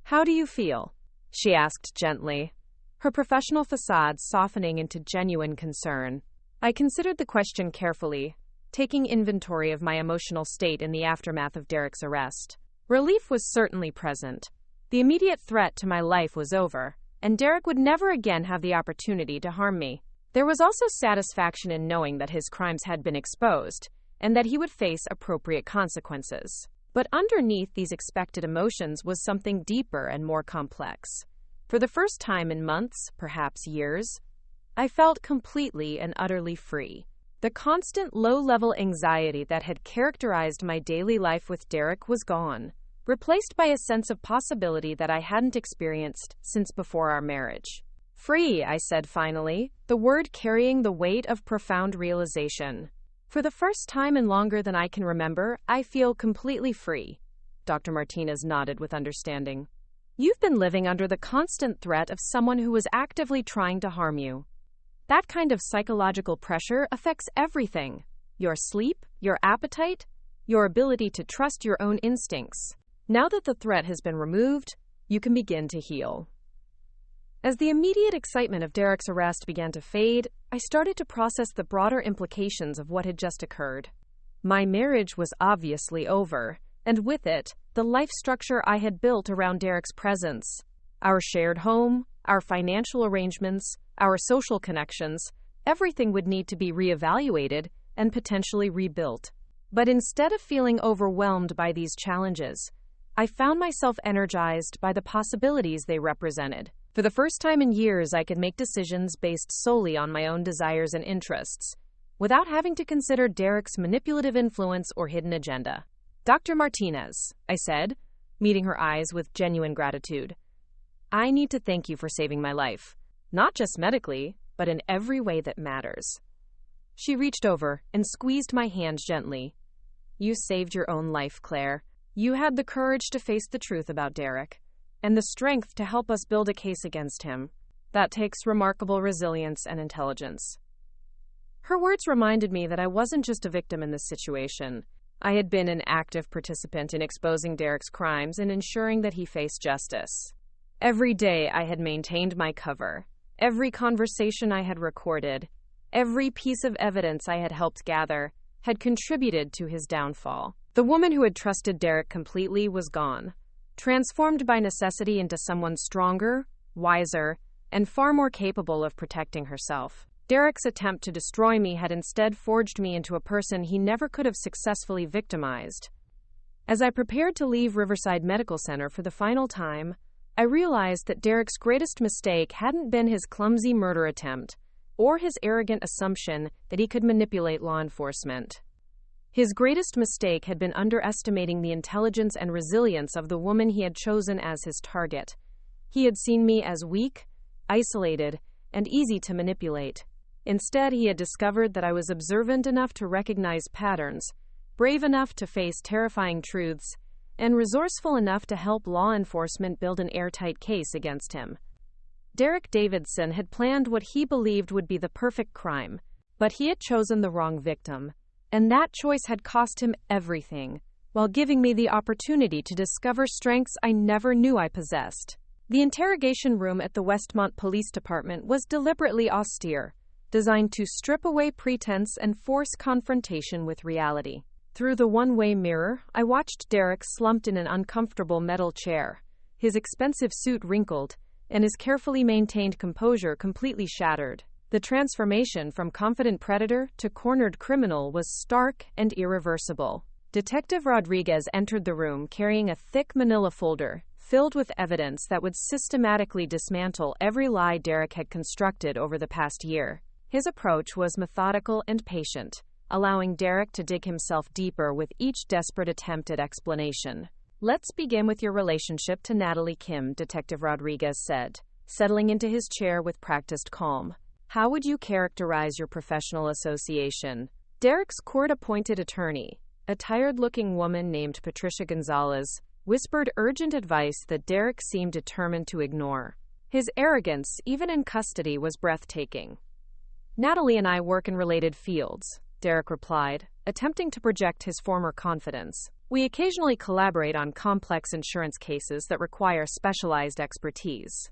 "How do you feel?" she asked gently, her professional facade softening into genuine concern. I considered the question carefully, taking inventory of my emotional state in the aftermath of Derek's arrest. Relief was certainly present. The immediate threat to my life was over, and Derek would never again have the opportunity to harm me. There was also satisfaction in knowing that his crimes had been exposed, and that he would face appropriate consequences. But underneath these expected emotions was something deeper and more complex. For the first time in months, perhaps years, I felt completely and utterly free. The constant low-level anxiety that had characterized my daily life with Derek was gone, replaced by a sense of possibility that I hadn't experienced since before our marriage. "Free," I said finally, the word carrying the weight of profound realization. "For the first time in longer than I can remember, I feel completely free." Dr. Martinez nodded with understanding. "You've been living under the constant threat of someone who was actively trying to harm you. That kind of psychological pressure affects everything: your sleep, your appetite, your ability to trust your own instincts. Now that the threat has been removed, you can begin to heal." As the immediate excitement of Derek's arrest began to fade, I started to process the broader implications of what had just occurred. My marriage was obviously over, and with it, the life structure I had built around Derek's presence. Our shared home, our financial arrangements, our social connections, everything would need to be reevaluated and potentially rebuilt. But instead of feeling overwhelmed by these challenges, I found myself energized by the possibilities they represented. For the first time in years, I could make decisions based solely on my own desires and interests, without having to consider Derek's manipulative influence or hidden agenda. "Dr. Martinez," I said, meeting her eyes with genuine gratitude, "I need to thank you for saving my life, not just medically, but in every way that matters." She reached over and squeezed my hand gently. "You saved your own life, Claire. You had the courage to face the truth about Derek, and the strength to help us build a case against him. That takes remarkable resilience and intelligence." Her words reminded me that I wasn't just a victim in this situation. I had been an active participant in exposing Derek's crimes and ensuring that he faced justice. Every day I had maintained my cover. Every conversation I had recorded, every piece of evidence I had helped gather, had contributed to his downfall. The woman who had trusted Derek completely was gone, transformed by necessity into someone stronger, wiser, and far more capable of protecting herself. Derek's attempt to destroy me had instead forged me into a person he never could have successfully victimized. As I prepared to leave Riverside Medical Center for the final time, I realized that Derek's greatest mistake hadn't been his clumsy murder attempt, or his arrogant assumption that he could manipulate law enforcement. His greatest mistake had been underestimating the intelligence and resilience of the woman he had chosen as his target. He had seen me as weak, isolated, and easy to manipulate. Instead, he had discovered that I was observant enough to recognize patterns, brave enough to face terrifying truths, and resourceful enough to help law enforcement build an airtight case against him. Derek Davidson had planned what he believed would be the perfect crime, but he had chosen the wrong victim, and that choice had cost him everything, while giving me the opportunity to discover strengths I never knew I possessed. The interrogation room at the Westmont Police Department was deliberately austere, designed to strip away pretense and force confrontation with reality. Through the one-way mirror, I watched Derek slumped in an uncomfortable metal chair, his expensive suit wrinkled, and his carefully maintained composure completely shattered. The transformation from confident predator to cornered criminal was stark and irreversible. Detective Rodriguez entered the room carrying a thick manila folder, filled with evidence that would systematically dismantle every lie Derek had constructed over the past year. His approach was methodical and patient, allowing Derek to dig himself deeper with each desperate attempt at explanation. "Let's begin with your relationship to Natalie Kim," Detective Rodriguez said, settling into his chair with practiced calm. "How would you characterize your professional association?" Derek's court-appointed attorney, a tired-looking woman named Patricia Gonzalez, whispered urgent advice that Derek seemed determined to ignore. His arrogance, even in custody, was breathtaking. "Natalie and I work in related fields," Derek replied, attempting to project his former confidence. "We occasionally collaborate on complex insurance cases that require specialized expertise."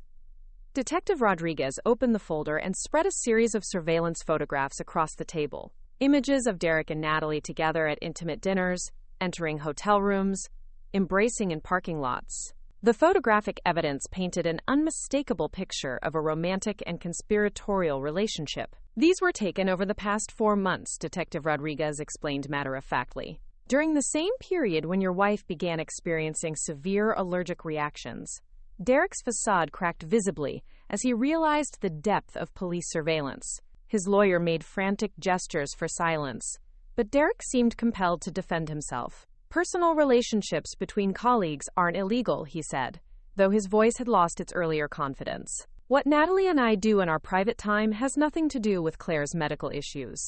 Detective Rodriguez opened the folder and spread a series of surveillance photographs across the table. Images of Derek and Natalie together at intimate dinners, entering hotel rooms, embracing in parking lots. The photographic evidence painted an unmistakable picture of a romantic and conspiratorial relationship. "These were taken over the past 4 months," Detective Rodriguez explained matter-of-factly. "During the same period when your wife began experiencing severe allergic reactions." Derek's facade cracked visibly as he realized the depth of police surveillance. His lawyer made frantic gestures for silence, but Derek seemed compelled to defend himself. "Personal relationships between colleagues aren't illegal," he said, though his voice had lost its earlier confidence. "What Natalie and I do in our private time has nothing to do with Claire's medical issues."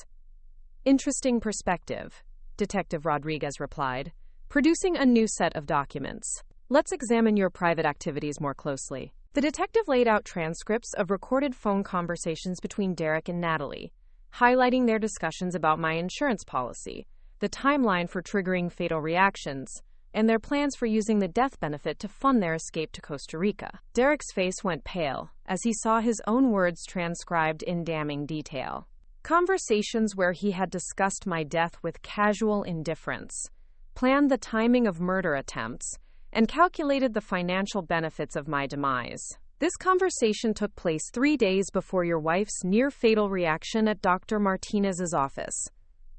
"Interesting perspective," Detective Rodriguez replied, producing a new set of documents. "Let's examine your private activities more closely." The detective laid out transcripts of recorded phone conversations between Derek and Natalie, highlighting their discussions about my insurance policy, the timeline for triggering fatal reactions, and their plans for using the death benefit to fund their escape to Costa Rica. Derek's face went pale as he saw his own words transcribed in damning detail. Conversations where he had discussed my death with casual indifference, planned the timing of murder attempts, and calculated the financial benefits of my demise. This conversation took place 3 days before your wife's near-fatal reaction at Dr. Martinez's office,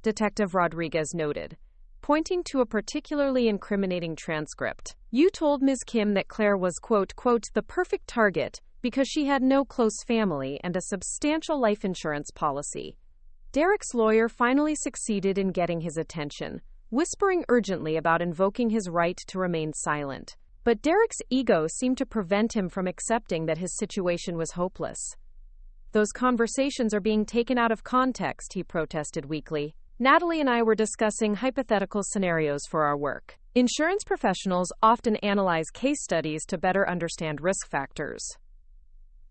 Detective Rodriguez noted, pointing to a particularly incriminating transcript. You told Ms. Kim that Claire was, quote, the perfect target because she had no close family and a substantial life insurance policy. Derek's lawyer finally succeeded in getting his attention, whispering urgently about invoking his right to remain silent. But Derek's ego seemed to prevent him from accepting that his situation was hopeless. Those conversations are being taken out of context, he protested weakly. Natalie and I were discussing hypothetical scenarios for our work. Insurance professionals often analyze case studies to better understand risk factors.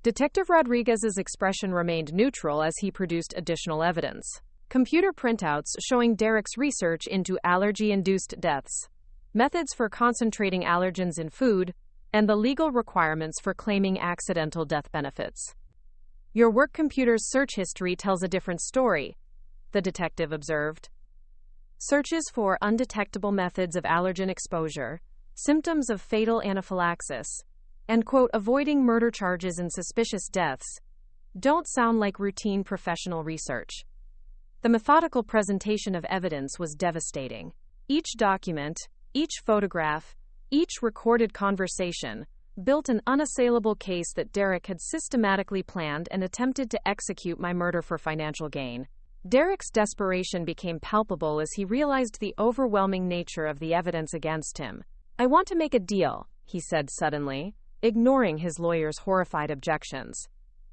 Detective Rodriguez's expression remained neutral as he produced additional evidence. Computer printouts showing Derek's research into allergy-induced deaths, methods for concentrating allergens in food, and the legal requirements for claiming accidental death benefits. Your work computer's search history tells a different story, the detective observed. Searches for undetectable methods of allergen exposure, symptoms of fatal anaphylaxis, and, quote, avoiding murder charges and suspicious deaths, don't sound like routine professional research. The methodical presentation of evidence was devastating. Each document, each photograph, each recorded conversation built an unassailable case that Derek had systematically planned and attempted to execute my murder for financial gain. Derek's desperation became palpable as he realized the overwhelming nature of the evidence against him. I want to make a deal, he said suddenly, ignoring his lawyer's horrified objections.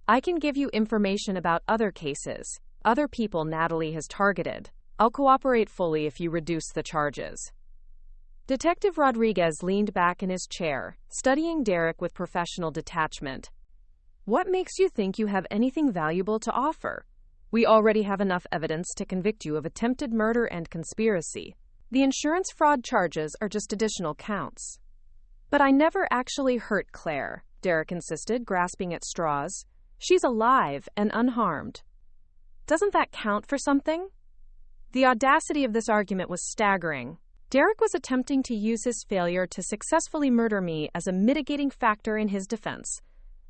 I can give you information about other cases, other people Natalie has targeted. I'll cooperate fully if you reduce the charges. Detective Rodriguez leaned back in his chair, studying Derek with professional detachment. What makes you think you have anything valuable to offer? We already have enough evidence to convict you of attempted murder and conspiracy. The insurance fraud charges are just additional counts. But I never actually hurt Claire, Derek insisted, grasping at straws. She's alive and unharmed. Doesn't that count for something? The audacity of this argument was staggering. Derek was attempting to use his failure to successfully murder me as a mitigating factor in his defense,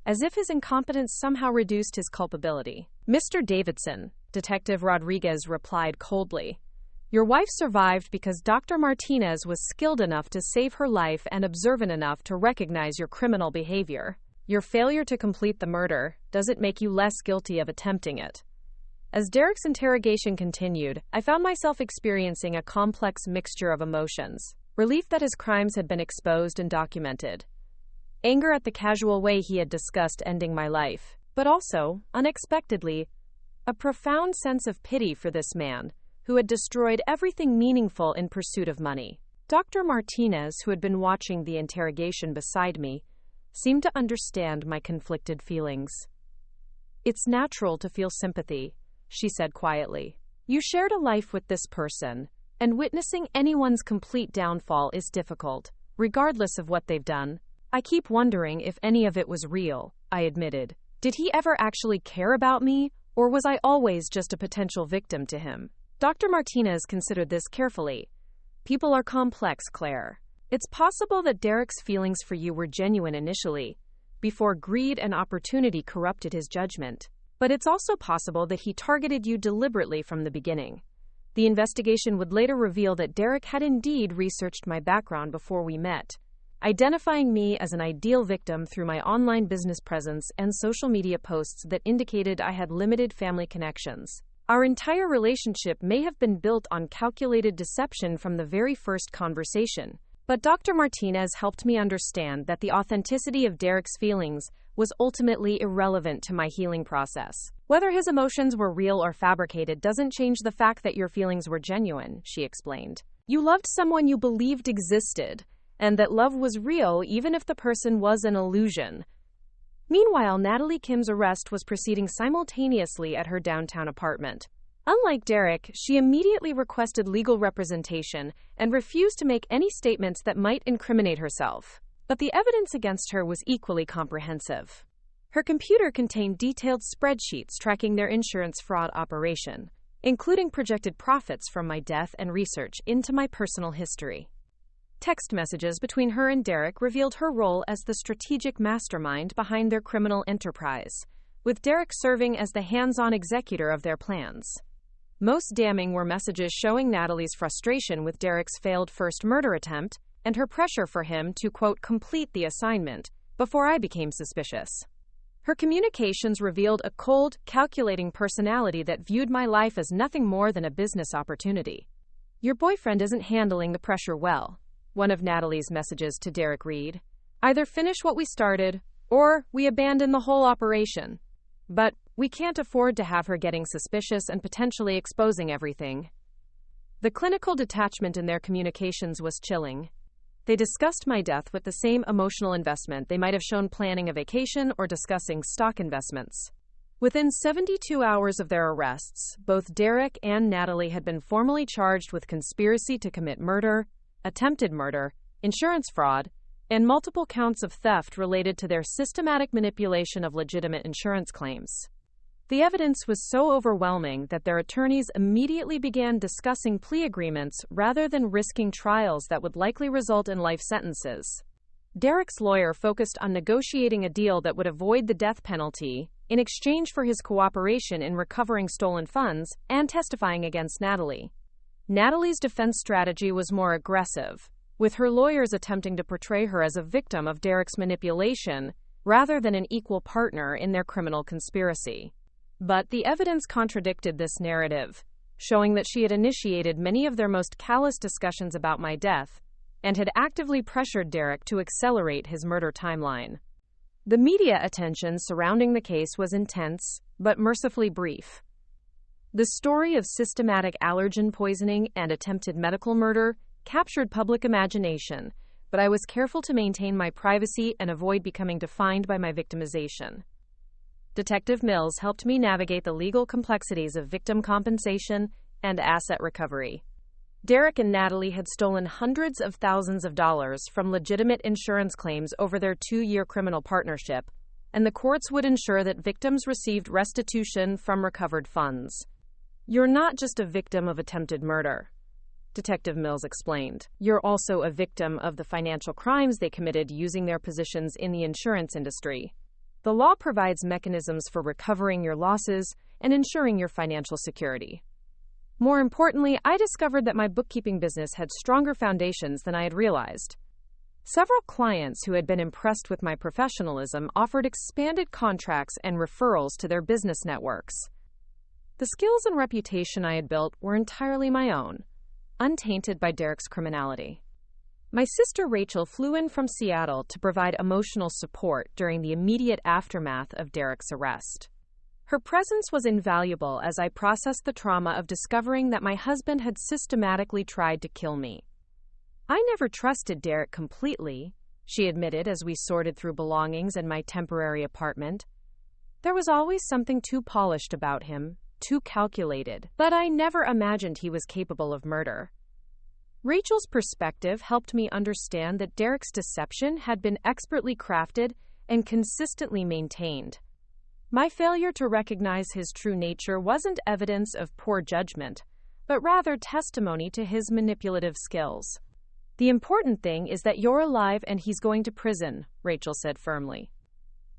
as if his incompetence somehow reduced his culpability. Mr. Davidson, Detective Rodriguez replied coldly, your wife survived because Dr. Martinez was skilled enough to save her life and observant enough to recognize your criminal behavior. Your failure to complete the murder doesn't make you less guilty of attempting it. As Derek's interrogation continued, I found myself experiencing a complex mixture of emotions. Relief that his crimes had been exposed and documented. Anger at the casual way he had discussed ending my life. But also, unexpectedly, a profound sense of pity for this man, who had destroyed everything meaningful in pursuit of money. Dr. Martinez, who had been watching the interrogation beside me, seemed to understand my conflicted feelings. It's natural to feel sympathy, she said quietly. You shared a life with this person, and witnessing anyone's complete downfall is difficult, regardless of what they've done. I keep wondering if any of it was real, I admitted. Did he ever actually care about me, or was I always just a potential victim to him? Dr. Martinez considered this carefully. People are complex, Claire. It's possible that Derek's feelings for you were genuine initially, before greed and opportunity corrupted his judgment. But it's also possible that he targeted you deliberately from the beginning. The investigation would later reveal that Derek had indeed researched my background before we met, identifying me as an ideal victim through my online business presence and social media posts that indicated I had limited family connections. Our entire relationship may have been built on calculated deception from the very first conversation. But Dr. Martinez helped me understand that the authenticity of Derek's feelings was ultimately irrelevant to my healing process. Whether his emotions were real or fabricated doesn't change the fact that your feelings were genuine, she explained. You loved someone you believed existed, and that love was real even if the person was an illusion. Meanwhile, Natalie Kim's arrest was proceeding simultaneously at her downtown apartment. Unlike Derek, she immediately requested legal representation and refused to make any statements that might incriminate herself. But the evidence against her was equally comprehensive. Her computer contained detailed spreadsheets tracking their insurance fraud operation, including projected profits from my death and research into my personal history. Text messages between her and Derek revealed her role as the strategic mastermind behind their criminal enterprise, with Derek serving as the hands-on executor of their plans. Most damning were messages showing Natalie's frustration with Derek's failed first murder attempt and her pressure for him to, quote, complete the assignment before I became suspicious. Her communications revealed a cold, calculating personality that viewed my life as nothing more than a business opportunity. Your boyfriend isn't handling the pressure well, one of Natalie's messages to Derek read. Either finish what we started, or we abandon the whole operation. But we can't afford to have her getting suspicious and potentially exposing everything. The clinical detachment in their communications was chilling. They discussed my death with the same emotional investment they might have shown planning a vacation or discussing stock investments. Within 72 hours of their arrests, both Derek and Natalie had been formally charged with conspiracy to commit murder, attempted murder, insurance fraud, and multiple counts of theft related to their systematic manipulation of legitimate insurance claims. The evidence was so overwhelming that their attorneys immediately began discussing plea agreements rather than risking trials that would likely result in life sentences. Derek's lawyer focused on negotiating a deal that would avoid the death penalty in exchange for his cooperation in recovering stolen funds and testifying against Natalie. Natalie's defense strategy was more aggressive, with her lawyers attempting to portray her as a victim of Derek's manipulation rather than an equal partner in their criminal conspiracy. But the evidence contradicted this narrative, showing that she had initiated many of their most callous discussions about my death and had actively pressured Derek to accelerate his murder timeline. The media attention surrounding the case was intense, but mercifully brief. The story of systematic allergen poisoning and attempted medical murder captured public imagination, but I was careful to maintain my privacy and avoid becoming defined by my victimization. Detective Mills helped me navigate the legal complexities of victim compensation and asset recovery. Derek and Natalie had stolen hundreds of thousands of dollars from legitimate insurance claims over their 2-year criminal partnership, and the courts would ensure that victims received restitution from recovered funds. You're not just a victim of attempted murder, Detective Mills explained. You're also a victim of the financial crimes they committed using their positions in the insurance industry. The law provides mechanisms for recovering your losses and ensuring your financial security. More importantly, I discovered that my bookkeeping business had stronger foundations than I had realized. Several clients who had been impressed with my professionalism offered expanded contracts and referrals to their business networks. The skills and reputation I had built were entirely my own, untainted by Derek's criminality. My sister Rachel flew in from Seattle to provide emotional support during the immediate aftermath of Derek's arrest. Her presence was invaluable as I processed the trauma of discovering that my husband had systematically tried to kill me. I never trusted Derek completely, she admitted as we sorted through belongings in my temporary apartment. There was always something too polished about him, too calculated, but I never imagined he was capable of murder. Rachel's perspective helped me understand that Derek's deception had been expertly crafted and consistently maintained. My failure to recognize his true nature wasn't evidence of poor judgment, but rather testimony to his manipulative skills. The important thing is that you're alive and he's going to prison, Rachel said firmly.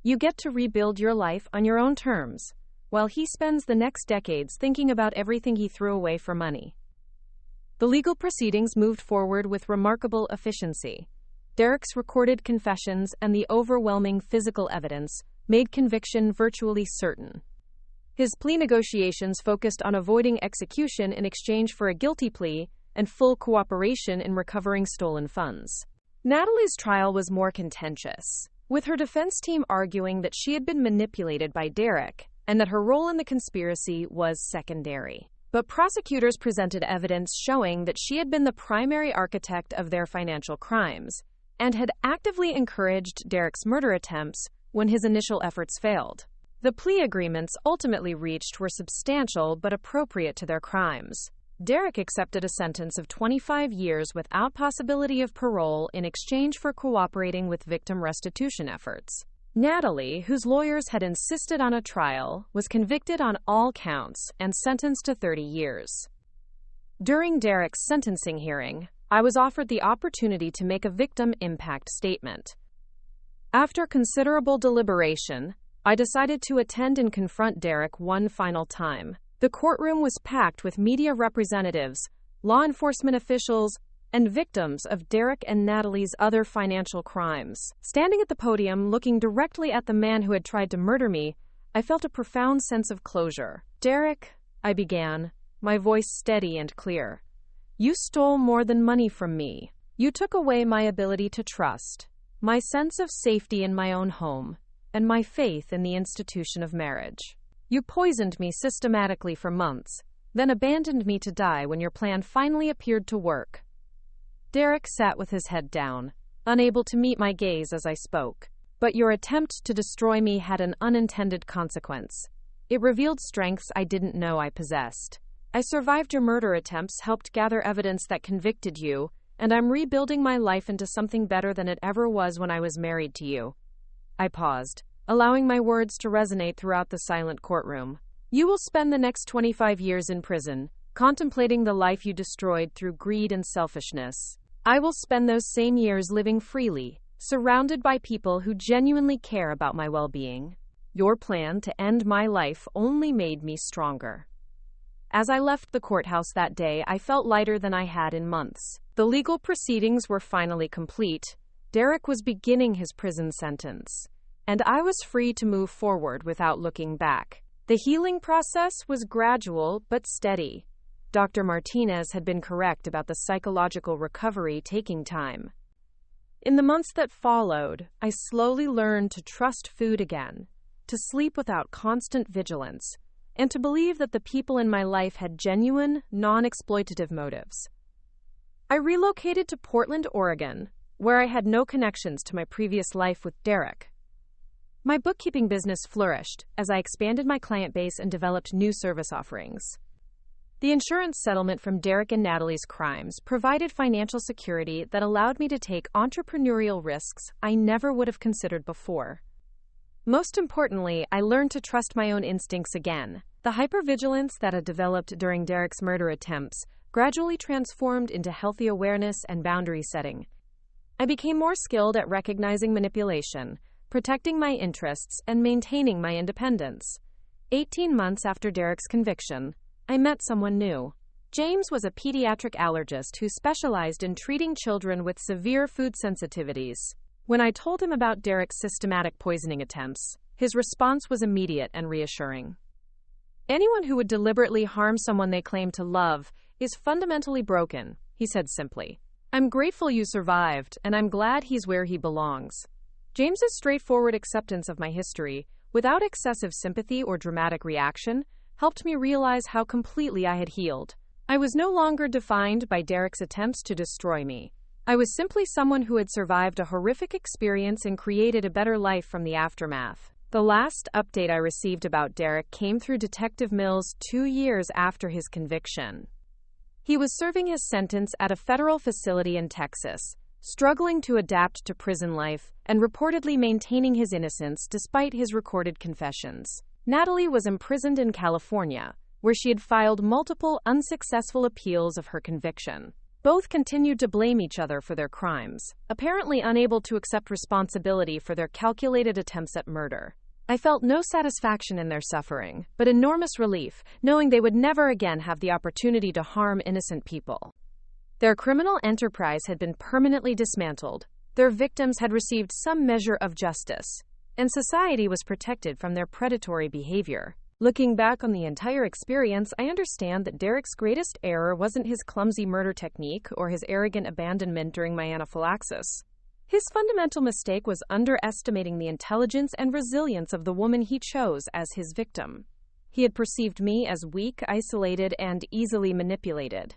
You get to rebuild your life on your own terms, while he spends the next decades thinking about everything he threw away for money. The legal proceedings moved forward with remarkable efficiency. Derek's recorded confessions and the overwhelming physical evidence made conviction virtually certain. His plea negotiations focused on avoiding execution in exchange for a guilty plea and full cooperation in recovering stolen funds. Natalie's trial was more contentious, with her defense team arguing that she had been manipulated by Derek and that her role in the conspiracy was secondary. But prosecutors presented evidence showing that she had been the primary architect of their financial crimes and had actively encouraged Derek's murder attempts when his initial efforts failed. The plea agreements ultimately reached were substantial but appropriate to their crimes. Derek accepted a sentence of 25 years without possibility of parole in exchange for cooperating with victim restitution efforts. Natalie, whose lawyers had insisted on a trial, was convicted on all counts and sentenced to 30 years. During Derek's sentencing hearing, I was offered the opportunity to make a victim impact statement. After considerable deliberation, I decided to attend and confront Derek one final time. The courtroom was packed with media representatives, law enforcement officials, and victims of Derek and Natalie's other financial crimes. Standing at the podium, looking directly at the man who had tried to murder me, I felt a profound sense of closure. "Derek," I began, my voice steady and clear, "you stole more than money from me. You took away my ability to trust, my sense of safety in my own home, and my faith in the institution of marriage. You poisoned me systematically for months, then abandoned me to die when your plan finally appeared to work." Derek sat with his head down, unable to meet my gaze as I spoke. "But your attempt to destroy me had an unintended consequence. It revealed strengths I didn't know I possessed. I survived your murder attempts, helped gather evidence that convicted you, and I'm rebuilding my life into something better than it ever was when I was married to you." I paused, allowing my words to resonate throughout the silent courtroom. "You will spend the next 25 years in prison, contemplating the life you destroyed through greed and selfishness. I will spend those same years living freely, surrounded by people who genuinely care about my well-being. Your plan to end my life only made me stronger." As I left the courthouse that day, I felt lighter than I had in months. The legal proceedings were finally complete. Derek was beginning his prison sentence, and I was free to move forward without looking back. The healing process was gradual but steady. Dr. Martinez had been correct about the psychological recovery taking time. In the months that followed, I slowly learned to trust food again, to sleep without constant vigilance, and to believe that the people in my life had genuine, non-exploitative motives. I relocated to Portland, Oregon, where I had no connections to my previous life with Derek. My bookkeeping business flourished as I expanded my client base and developed new service offerings. The insurance settlement from Derek and Natalie's crimes provided financial security that allowed me to take entrepreneurial risks I never would have considered before. Most importantly, I learned to trust my own instincts again. The hypervigilance that had developed during Derek's murder attempts gradually transformed into healthy awareness and boundary setting. I became more skilled at recognizing manipulation, protecting my interests, and maintaining my independence. 18 months after Derek's conviction, I met someone new. James was a pediatric allergist who specialized in treating children with severe food sensitivities. When I told him about Derek's systematic poisoning attempts, his response was immediate and reassuring. "Anyone who would deliberately harm someone they claim to love is fundamentally broken," he said simply. "I'm grateful you survived, and I'm glad he's where he belongs." James's straightforward acceptance of my history, without excessive sympathy or dramatic reaction, helped me realize how completely I had healed. I was no longer defined by Derek's attempts to destroy me. I was simply someone who had survived a horrific experience and created a better life from the aftermath. The last update I received about Derek came through Detective Mills 2 years after his conviction. He was serving his sentence at a federal facility in Texas, struggling to adapt to prison life and reportedly maintaining his innocence despite his recorded confessions. Natalie was imprisoned in California, where she had filed multiple unsuccessful appeals of her conviction. Both continued to blame each other for their crimes, apparently unable to accept responsibility for their calculated attempts at murder. I felt no satisfaction in their suffering, but enormous relief, knowing they would never again have the opportunity to harm innocent people. Their criminal enterprise had been permanently dismantled, their victims had received some measure of justice, and society was protected from their predatory behavior. Looking back on the entire experience, I understand that Derek's greatest error wasn't his clumsy murder technique or his arrogant abandonment during my anaphylaxis. His fundamental mistake was underestimating the intelligence and resilience of the woman he chose as his victim. He had perceived me as weak, isolated, and easily manipulated.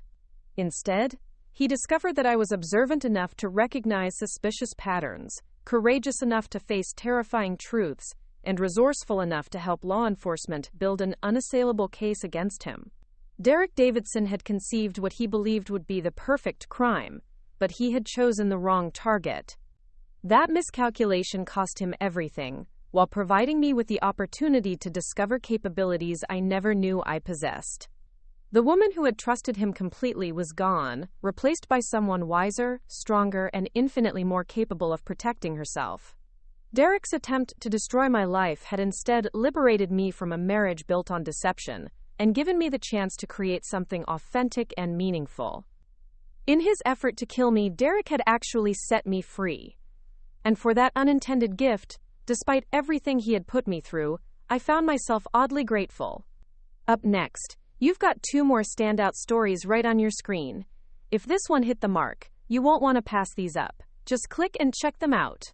Instead, he discovered that I was observant enough to recognize suspicious patterns, courageous enough to face terrifying truths, and resourceful enough to help law enforcement build an unassailable case against him. Derek Davidson had conceived what he believed would be the perfect crime, but he had chosen the wrong target. That miscalculation cost him everything, while providing me with the opportunity to discover capabilities I never knew I possessed. The woman who had trusted him completely was gone, replaced by someone wiser, stronger, and infinitely more capable of protecting herself. Derek's attempt to destroy my life had instead liberated me from a marriage built on deception and given me the chance to create something authentic and meaningful. In his effort to kill me, Derek had actually set me free. And for that unintended gift, despite everything he had put me through, I found myself oddly grateful. Up next, you've got 2 more standout stories right on your screen. If this one hit the mark, you won't want to pass these up. Just click and check them out.